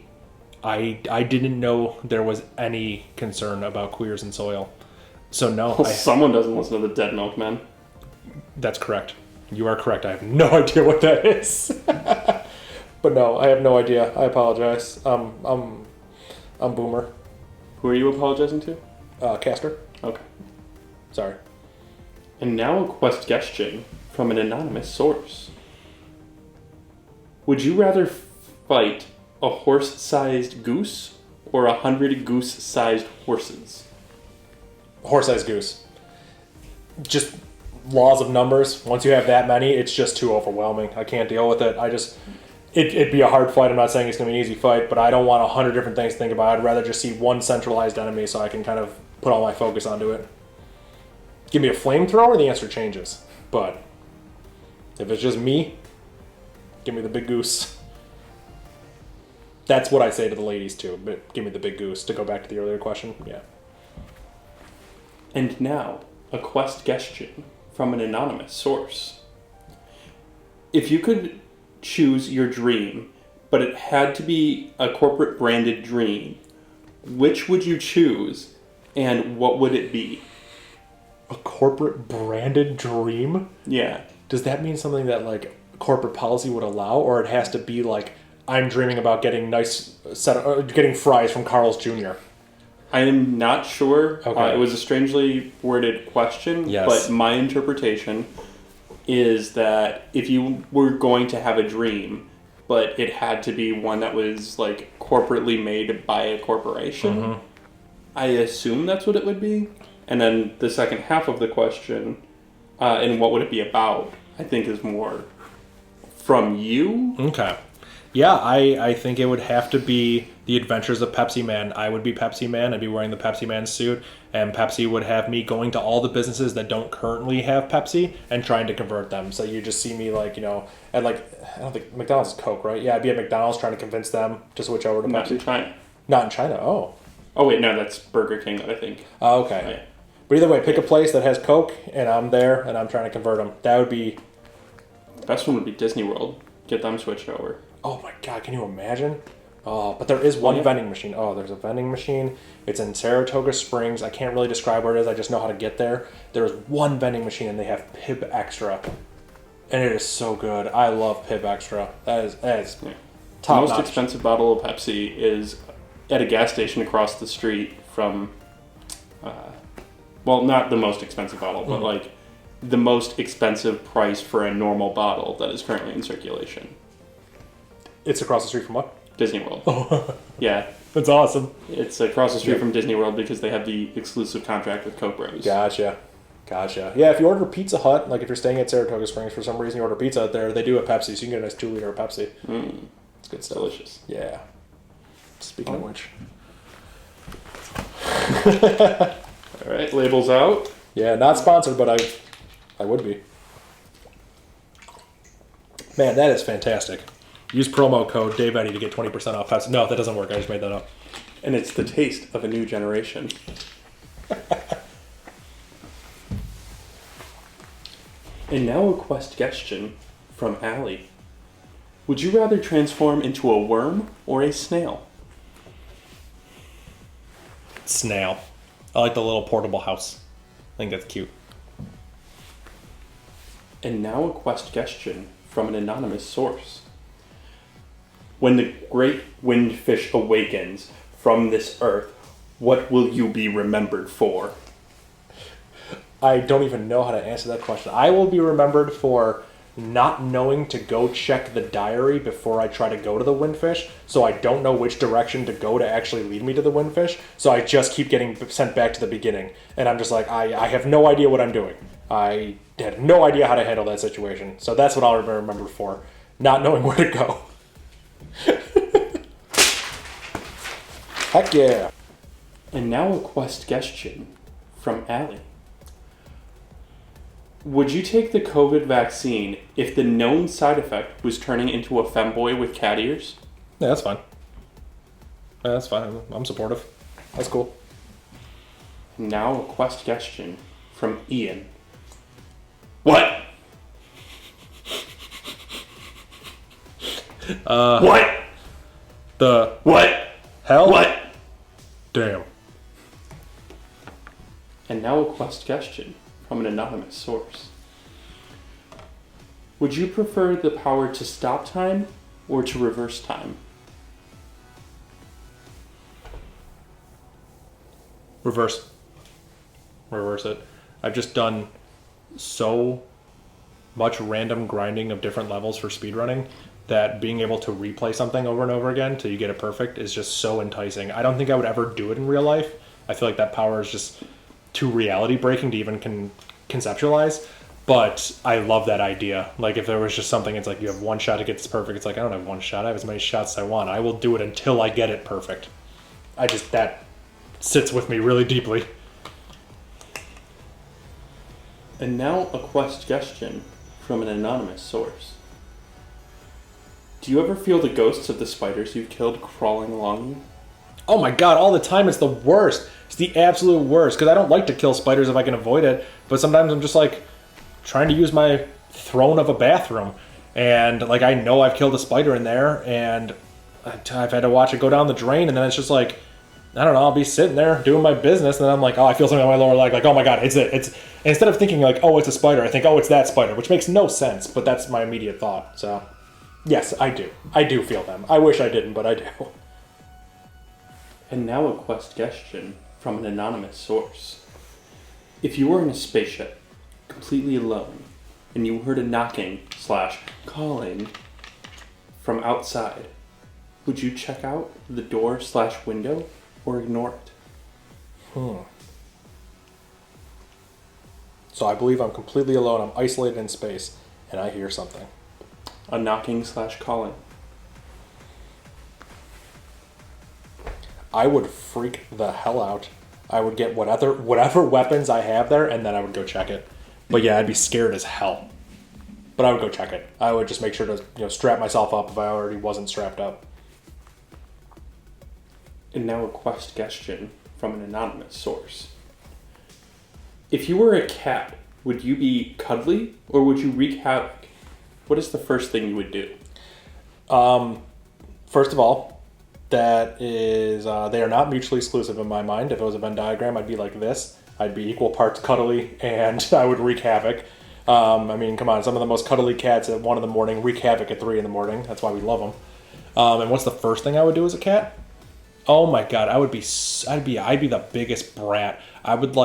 didn't know there was any concern about queers in soil. So no, Well, someone doesn't listen to the Dead Milkmen. that's correct. You are correct. I have no idea what that is. But no, I have no idea. I apologize. I'm Boomer. Who are you apologizing to? Caster. Okay. Sorry. And now a question from an anonymous source. Would you rather fight a horse-sized goose or 100 goose-sized horses? Horse-sized goose. Just laws of numbers. Once you have that many, it's just too overwhelming. I can't deal with it. It'd be a hard fight. I'm not saying it's going to be an easy fight, but I don't want 100 different things to think about. I'd rather just see one centralized enemy so I can kind of put all my focus onto it. Give me a flamethrower, the answer changes. But if it's just me, give me the big goose. That's what I say to the ladies too, but give me the big goose. To go back to the earlier question, yeah. And now a question from an anonymous source. If you could choose your dream, but it had to be a corporate branded dream, which would you choose and what would it be? A corporate branded dream? Yeah. Does that mean something that like corporate policy would allow, or it has to be like I'm dreaming about getting getting fries from Carl's Jr.? I am not sure. Okay. It was a strangely worded question, Yes. but my interpretation is that if you were going to have a dream, but it had to be one that was like corporately made by a corporation, I assume that's what it would be. And then the second half of the question, and what would it be about, I think is more from you. Okay. Yeah, I think it would have to be the Adventures of Pepsi Man. I would be Pepsi Man. I'd be wearing the Pepsi Man suit, and Pepsi would have me going to all the businesses that don't currently have Pepsi and trying to convert them. So you just see me at I don't think McDonald's is Coke, right? Yeah, I'd be at McDonald's trying to convince them to switch over to Not Pepsi. in China. Not in China. Oh. Oh wait, no, that's Burger King, I think. Oh, okay. Yeah. But either way, pick a place that has Coke, and I'm there, and I'm trying to convert them. That would be... The best one would be Disney World. Get them switched over. Oh my god, can you imagine? Oh, but there is one Yeah. vending machine. Oh, there's a vending machine. It's in Saratoga Springs. I can't really describe where it is. I just know how to get there. There's one vending machine, and they have Pib Extra. And it is so good. I love Pib Extra. That is Yeah. top The most notch. expensive bottle of Pepsi is at a gas station across the street from Well, not the most expensive bottle, but like the most expensive price for a normal bottle that is currently in circulation. It's across the street from what? Disney World. Yeah. That's awesome. It's across the street from Disney World because they have the exclusive contract with Coke Bros. Gotcha. Yeah, if you order Pizza Hut, like if you're staying at Saratoga Springs for some reason, you order pizza out there, they do a Pepsi, so you can get a nice 2-liter of Pepsi. It's good stuff. Delicious. Yeah. Speaking of which. All right, labels out. Yeah, not sponsored, but I would be. Man, that is fantastic. Use promo code DaveEddy to get 20% off Pepsi. No, that doesn't work. I just made that up. And it's the taste of a new generation. And now a question from Allie. Would you rather transform into a worm or a snail? Snail. I like the little portable house. I think that's cute. And now a question from an anonymous source. When the great windfish awakens from this earth, what will you be remembered for? I don't even know how to answer that question. I will be remembered for not knowing to go check the diary before I try to go to the windfish, so I don't know which direction to go to actually lead me to the windfish, so I just keep getting sent back to the beginning. And I'm just like, I have no idea what I'm doing. I had no idea how to handle that situation. So that's what I'll be remembered for, not knowing where to go. Heck yeah. And now a question from Allie. Would you take the COVID vaccine if the known side effect was turning into a femboy with cat ears? Yeah, that's fine. Yeah, that's fine. I'm supportive. That's cool. Now a question from Ian. What? What? The What? hell? What? Damn. And now a question from an anonymous source. Would you prefer the power to stop time or to reverse time? Reverse it. I've just done so much random grinding of different levels for speedrunning that being able to replay something over and over again till you get it perfect is just so enticing. I don't think I would ever do it in real life. I feel like that power is just too reality breaking to even conceptualize, but I love that idea. Like if there was just something, it's like you have one shot to get this perfect. It's like, I don't have one shot. I have as many shots as I want. I will do it until I get it perfect. That sits with me really deeply. And now a question from an anonymous source. Do you ever feel the ghosts of the spiders you've killed crawling along you? Oh my god, all the time. It's the worst. It's the absolute worst, because I don't like to kill spiders if I can avoid it, but sometimes I'm just like trying to use my throne of a bathroom, and like I know I've killed a spider in there, and I've had to watch it go down the drain, and then it's just like, I don't know, I'll be sitting there doing my business, and then I'm like, oh, I feel something on my lower leg, like, oh my god, it's instead of thinking like, oh, it's a spider, I think, oh, it's that spider, which makes no sense, but that's my immediate thought. So yes, I do feel them. I wish I didn't, but I do. And now a question from an anonymous source. If you were in a spaceship, completely alone, and you heard a knocking / calling from outside, would you check out the door / window or ignore it? So I believe I'm completely alone. I'm isolated in space, and I hear something. A knocking / calling. I would freak the hell out. I would get whatever weapons I have there, and then I would go check it. But yeah, I'd be scared as hell. But I would go check it. I would just make sure to strap myself up if I already wasn't strapped up. And now a question from an anonymous source. If you were a cat, would you be cuddly or would you wreak havoc? What is the first thing you would do? First of all, that is, they are not mutually exclusive in my mind. If it was a Venn diagram, I'd be like this. I'd be equal parts cuddly, and I would wreak havoc. I mean, come on, some of the most cuddly cats at 1 a.m. wreak havoc at 3 a.m. That's why we love them. And what's the first thing I would do as a cat? Oh my god, I'd be the biggest brat. I would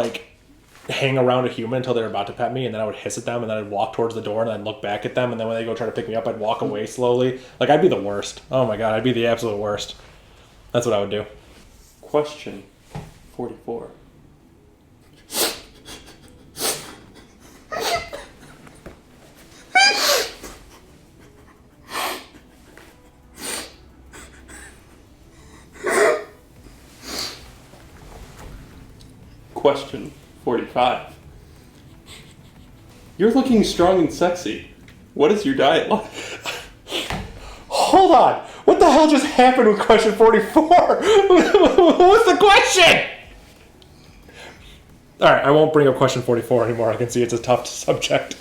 hang around a human until they're about to pet me, and then I would hiss at them, and then I'd walk towards the door, and I'd look back at them, and then when they go try to pick me up, I'd walk away slowly. Like, I'd be the worst. Oh my god, I'd be the absolute worst. That's what I would do. Question 44. Question 45. You're looking strong and sexy. What is your diet like? Hold on. What the hell just happened with question 44? What's the question? Alright, I won't bring up question 44 anymore. I can see it's a tough subject.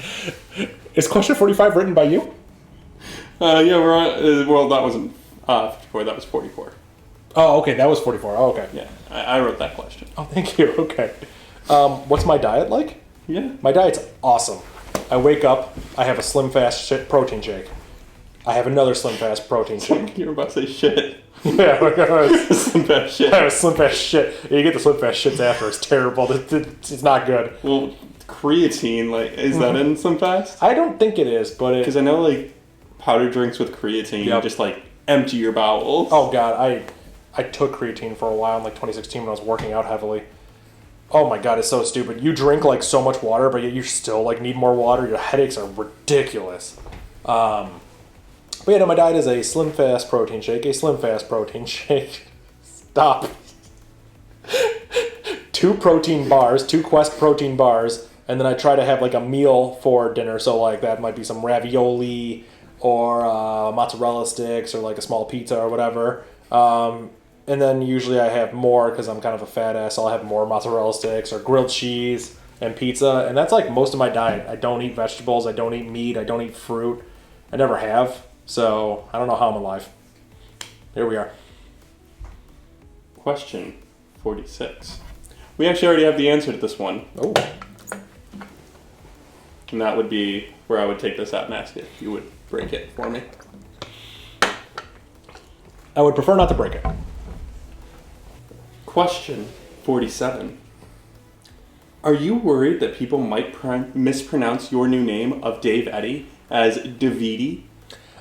Is question 45 written by you? Yeah, we're on. Well, that wasn't 54. That was 44. Oh, okay. That was 44. Oh, okay. Yeah, I wrote that question. Oh, thank you. Okay. What's my diet like? Yeah. My diet's awesome. I wake up, I have a Slim Fast protein shake. I have another Slim Fast protein shake. You were about to say shit. Yeah, like Slim Fast shit. I have a Slim Fast shit. You get the Slim Fast shits after. It's terrible. It's not good. Well, creatine, like, is that in Slim Fast? I don't think it is, but Because I know, like, powder drinks with creatine just, like, empty your bowels. Oh, God. I took creatine for a while in, like, 2016 when I was working out heavily. Oh, my God. It's so stupid. You drink, like, so much water, but yet you still, like, need more water. Your headaches are ridiculous. But yeah, no, my diet is a Slim Fast protein shake. A Slim Fast protein shake. Stop. 2 protein bars, 2 Quest protein bars, and then I try to have like a meal for dinner. So like that might be some ravioli or mozzarella sticks or like a small pizza or whatever. And then usually I have more because I'm kind of a fat ass. So I'll have more mozzarella sticks or grilled cheese and pizza. And that's like most of my diet. I don't eat vegetables. I don't eat meat. I don't eat fruit. I never have. So I don't know how I'm alive. Here we are. Question 46. We actually already have the answer to this one. Oh. And that would be where I would take this out and ask it. You would break it for me. I would prefer not to break it. Question 47. Are you worried that people might mispronounce your new name of Dave Eddy as Davidi?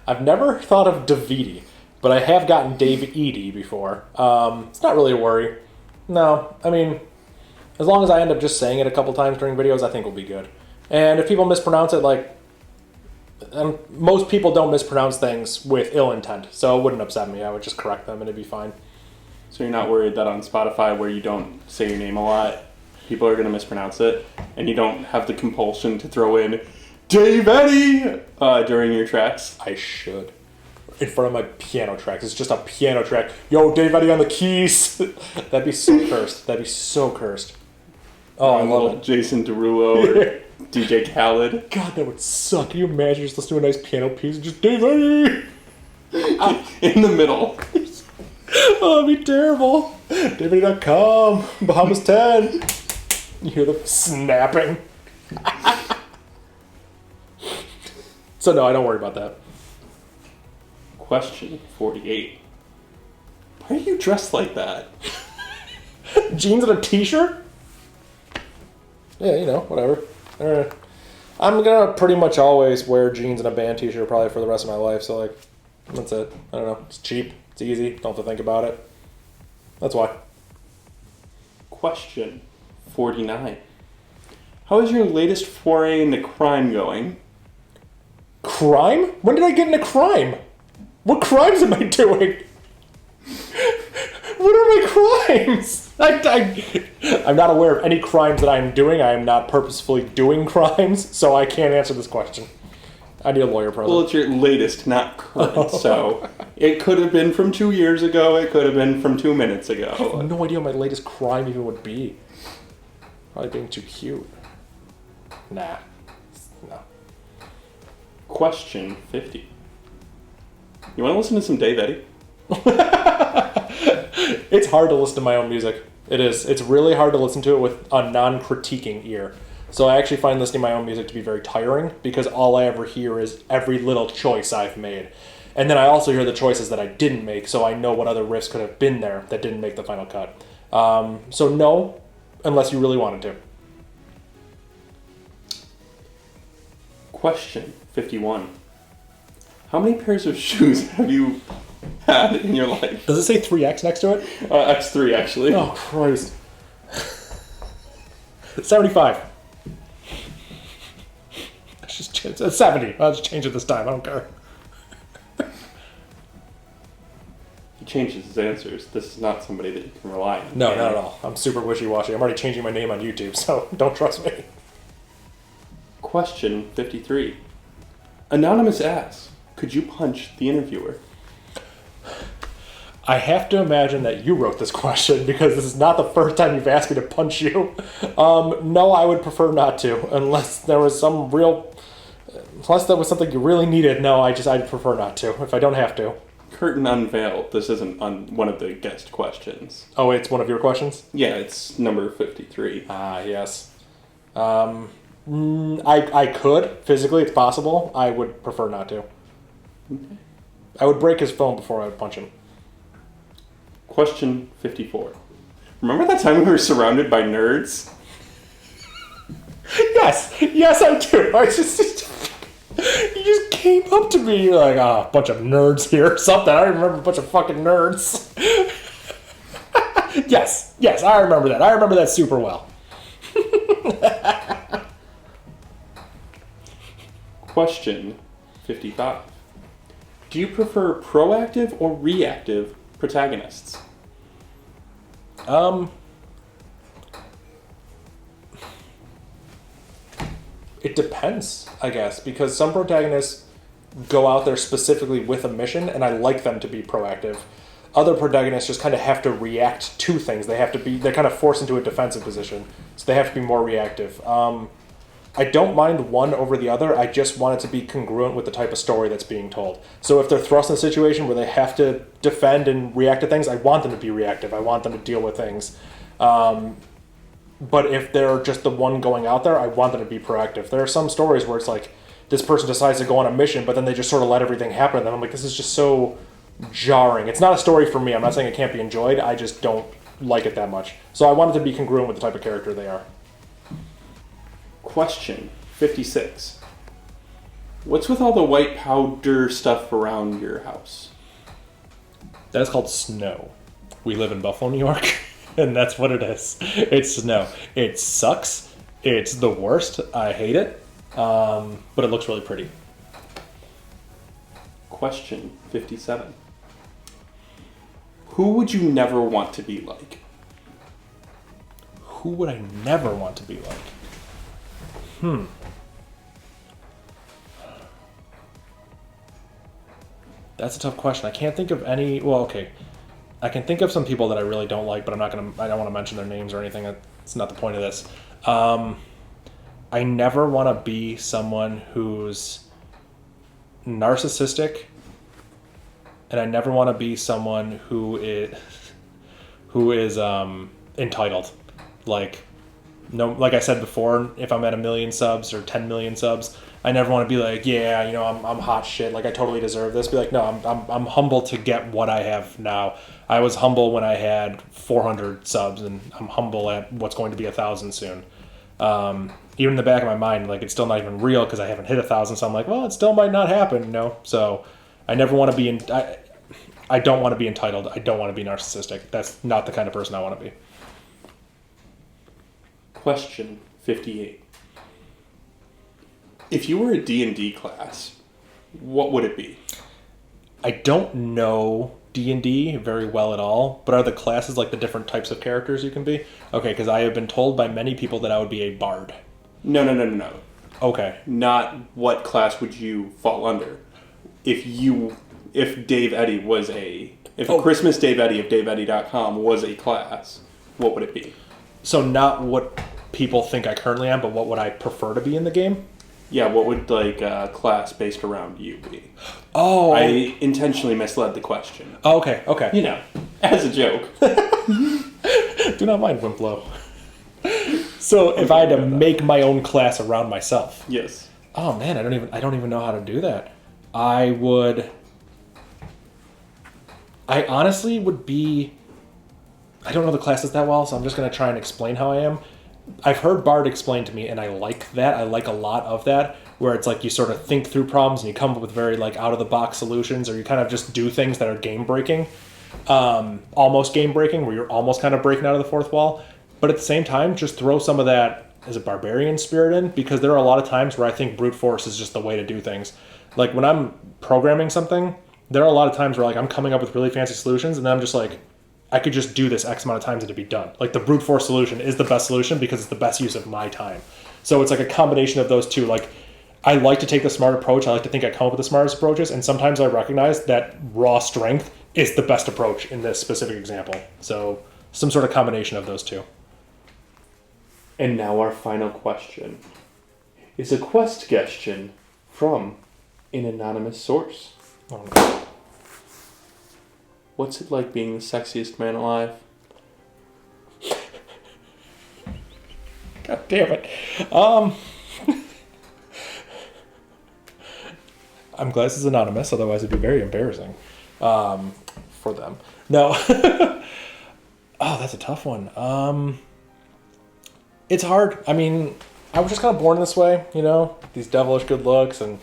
I've never thought of Davidi, but I have gotten Dave Eddy before. It's not really a worry. No, I mean, as long as I end up just saying it a couple times during videos, I think we'll be good. And if people mispronounce it, like, most people don't mispronounce things with ill intent, so it wouldn't upset me. I would just correct them and it'd be fine. So you're not worried that on Spotify, where you don't say your name a lot, people are going to mispronounce it, and you don't have the compulsion to throw in Dave Eddy during your tracks? I should. In front of my piano tracks. It's just a piano track. Yo, Dave Eddy on the keys. That'd be so cursed. That'd be so cursed. Oh, I love it. Jason Derulo or DJ Khaled. God, that would suck. Can you imagine just listening to a nice piano piece and just Dave Eddy? In the middle. Oh, that'd be terrible. Daviddy.com. Bahamas 10. You hear the snapping. So no, I don't worry about that. Question 48. Why are you dressed like that? Jeans and a t-shirt? Yeah, you know, whatever. I'm gonna pretty much always wear jeans and a band t-shirt probably for the rest of my life, so like, that's it. I don't know. It's cheap. It's easy. Don't have to think about it. That's why. Question 49. How is your latest foray into crime going? Crime? When did I get into crime? What crimes am I doing? What are my crimes? I'm not aware of any crimes that I'm doing. I am not purposefully doing crimes, so I can't answer this question. I need a lawyer present. Well, it's your latest, not current, so it could have been from 2 years ago, it could have been from 2 minutes I have ago. no idea what my latest crime even would be. Probably being too cute. Nah. No. Question 50. You want to listen to some Dave Eddy? It's hard to listen to my own music. It is. It's really hard to listen to it with a non-critiquing ear. So I actually find listening to my own music to be very tiring because all I ever hear is every little choice I've made. And then I also hear the choices that I didn't make, so I know what other riffs could have been there that didn't make the final cut. So no, unless you really wanted to. Question 51. How many pairs of shoes have you had in your life? Does it say 3X next to it? X3, actually. Oh, Christ. 75. It's 70. I'll just change it this time. I don't care. He changes his answers. This is not somebody that you can rely on. No, not at all. I'm super wishy-washy. I'm already changing my name on YouTube, so don't trust me. Question 53. Anonymous asks, could you punch the interviewer? I have to imagine that you wrote this question because this is not the first time you've asked me to punch you. No, I would prefer not to, unless there was something you really needed. No, I'd prefer not to if I don't have to. Curtain unveiled. This isn't on one of the guest questions. Oh, it's one of your questions? Yeah, it's number 53. Ah, yes. I could physically. It's possible. I would prefer not to. Okay. I would break his phone before I would punch him. Question 54. Remember that time we were surrounded by nerds? Yes, I do. You just came up to me. You're like, a bunch of nerds here or something. I remember a bunch of fucking nerds. Yes, I remember that. I remember that super well. Question 55. Do you prefer proactive or reactive protagonists? It depends, I guess, because some protagonists go out there specifically with a mission, and I like them to be proactive. Other protagonists just kind of have to react to things. They're kind of forced into a defensive position, so they have to be more reactive. I don't mind one over the other. I just want it to be congruent with the type of story that's being told. So if they're thrust in a situation where they have to defend and react to things, I want them to be reactive. I want them to deal with things. But if they're just the one going out there, I want them to be proactive. There are some stories where it's like, this person decides to go on a mission, but then they just sort of let everything happen to them. I'm like, this is just so jarring. It's not a story for me. I'm not saying it can't be enjoyed. I just don't like it that much. So I want it to be congruent with the type of character they are. Question 56. What's with all the white powder stuff around your house? That is called snow. We live in Buffalo, New York, and that's what it is. It's snow. It sucks. It's the worst. I hate it, but it looks really pretty. Question 57. Who would you never want to be like? Who would I never want to be like? That's a tough question. I can't think of any. Well, okay. I can think of some people that I really don't like, but I don't want to mention their names or anything. That's not the point of this. I never want to be someone who's narcissistic, and I never want to be someone who is entitled. Like I said before, if I'm at 1 million subs or 10 million subs, I never want to be like, yeah, I'm hot shit, like I totally deserve this. Be like, no, I'm humble to get what I have now. I was humble when I had 400 subs, and I'm humble at what's going to be 1,000 soon. Even in the back of my mind, like, it's still not even real because I haven't hit 1,000. So I'm like, well, it still might not happen, So I never want to be I don't want to be entitled. I don't want to be narcissistic. That's not the kind of person I want to be. Question 58. If you were a D&D class, what would it be? I don't know D&D very well at all, but are the classes like the different types of characters you can be? Okay, because I have been told by many people that I would be a bard. No. Okay. Not what class would you fall under. If Dave Eddy was Christmas Dave Eddy of DaveEddy.com was a class, what would it be? So not what people think I currently am, but what would I prefer to be in the game? Yeah, what would a class based around you be? Oh. I intentionally misled the question. Oh, okay. As a joke. Do not mind, Wimplo. So if I had to make my own class around myself. Yes. Oh man, I don't even know how to do that. I honestly would be. I don't know the classes that well, so I'm just going to try and explain how I am. I've heard Bard explain to me, and I like that. I like a lot of that, where it's like you sort of think through problems and you come up with very like out of the box solutions, or you kind of just do things that are game breaking, almost game breaking, where you're almost kind of breaking out of the fourth wall. But at the same time, just throw some of that as a barbarian spirit in, because there are a lot of times where I think brute force is just the way to do things. Like when I'm programming something, there are a lot of times where like I'm coming up with really fancy solutions, and then I'm just like, I could just do this X amount of times and it'd be done. Like the brute force solution is the best solution because it's the best use of my time. So it's like a combination of those two. Like I like to take the smart approach. I like to think I come up with the smartest approaches, and sometimes I recognize that raw strength is the best approach in this specific example. So some sort of combination of those two. And now our final question is a question from an anonymous source. Oh, no. What's it like being the sexiest man alive? God damn it. I'm glad this is anonymous, otherwise it'd be very embarrassing for them. No. Oh, that's a tough one. It's hard. I mean, I was just kind of born this way, you know? These devilish good looks and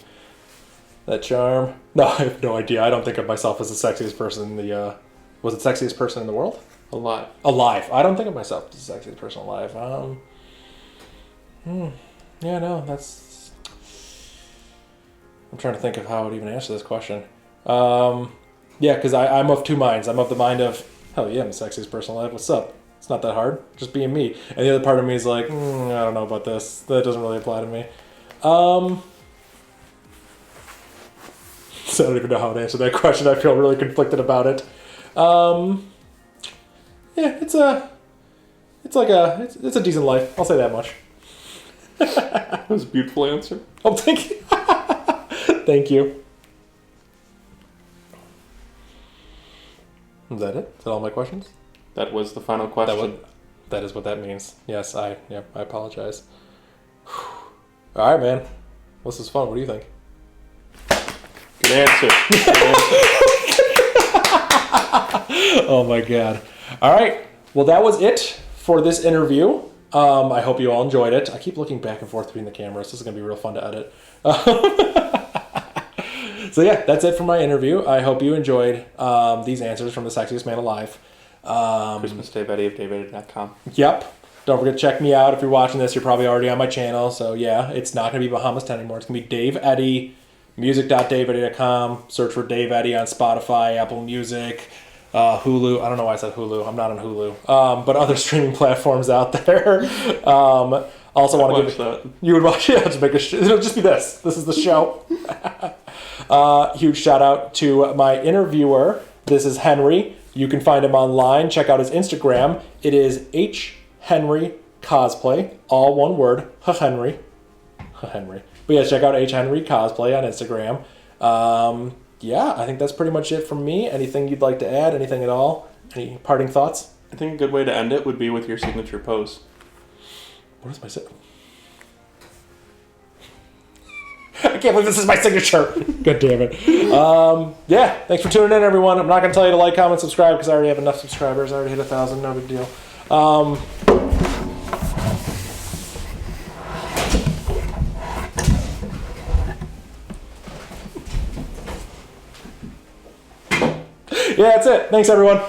that charm. No, I have no idea. I don't think of myself as the sexiest person in the... was it sexiest person in the world? Alive. Alive. I don't think of myself as the sexiest person alive. Yeah, no, that's... I'm trying to think of how I would even answer this question. Yeah, because I'm of two minds. I'm of the mind of, hell yeah, I'm the sexiest person alive. What's up? It's not that hard. Just being me. And the other part of me is like, I don't know about this. That doesn't really apply to me. So I don't even know how to answer that question. I feel really conflicted about it. Yeah, it's a decent life. I'll say that much. That was a beautiful answer. Oh, thank you. Thank you. Is that it? Is that all my questions? That was the final question. That is what that means. Yes, I apologize. All right, man. This is fun. What do you think? Good answer. Oh my god. All right. Well, that was it for this interview. I hope you all enjoyed it. I keep looking back and forth between the cameras. This is going to be real fun to edit. So yeah, that's it for my interview. I hope you enjoyed these answers from the sexiest man alive. Christmas Day, Eddy of DaveEddy.com. Yep. Don't forget to check me out. If you're watching this, you're probably already on my channel. So yeah, it's not going to be Bahamas 10 anymore. It's going to be Dave Eddy, music.daveeddy.com. Search for Dave Eddy on Spotify, Apple Music, Hulu. I don't know why I said Hulu. I'm not on Hulu. But other streaming platforms out there. Also want to give that. You would watch it. Yeah, just make it'll just be this. This is the show. Huge shout out to my interviewer. This is Henry. You can find him online. Check out his Instagram. It is Henry Cosplay, all one word. Henry. Henry. But yeah, check out Henry Cosplay on Instagram. Yeah, I think that's pretty much it from me. Anything you'd like to add? Anything at all? Any parting thoughts? I think a good way to end it would be with your signature pose. What is my I can't believe this is my signature. God damn it. Yeah, thanks for tuning in, everyone. I'm not going to tell you to like, comment, subscribe because I already have enough subscribers. I already hit 1,000. No big deal. Yeah, that's it. Thanks, everyone.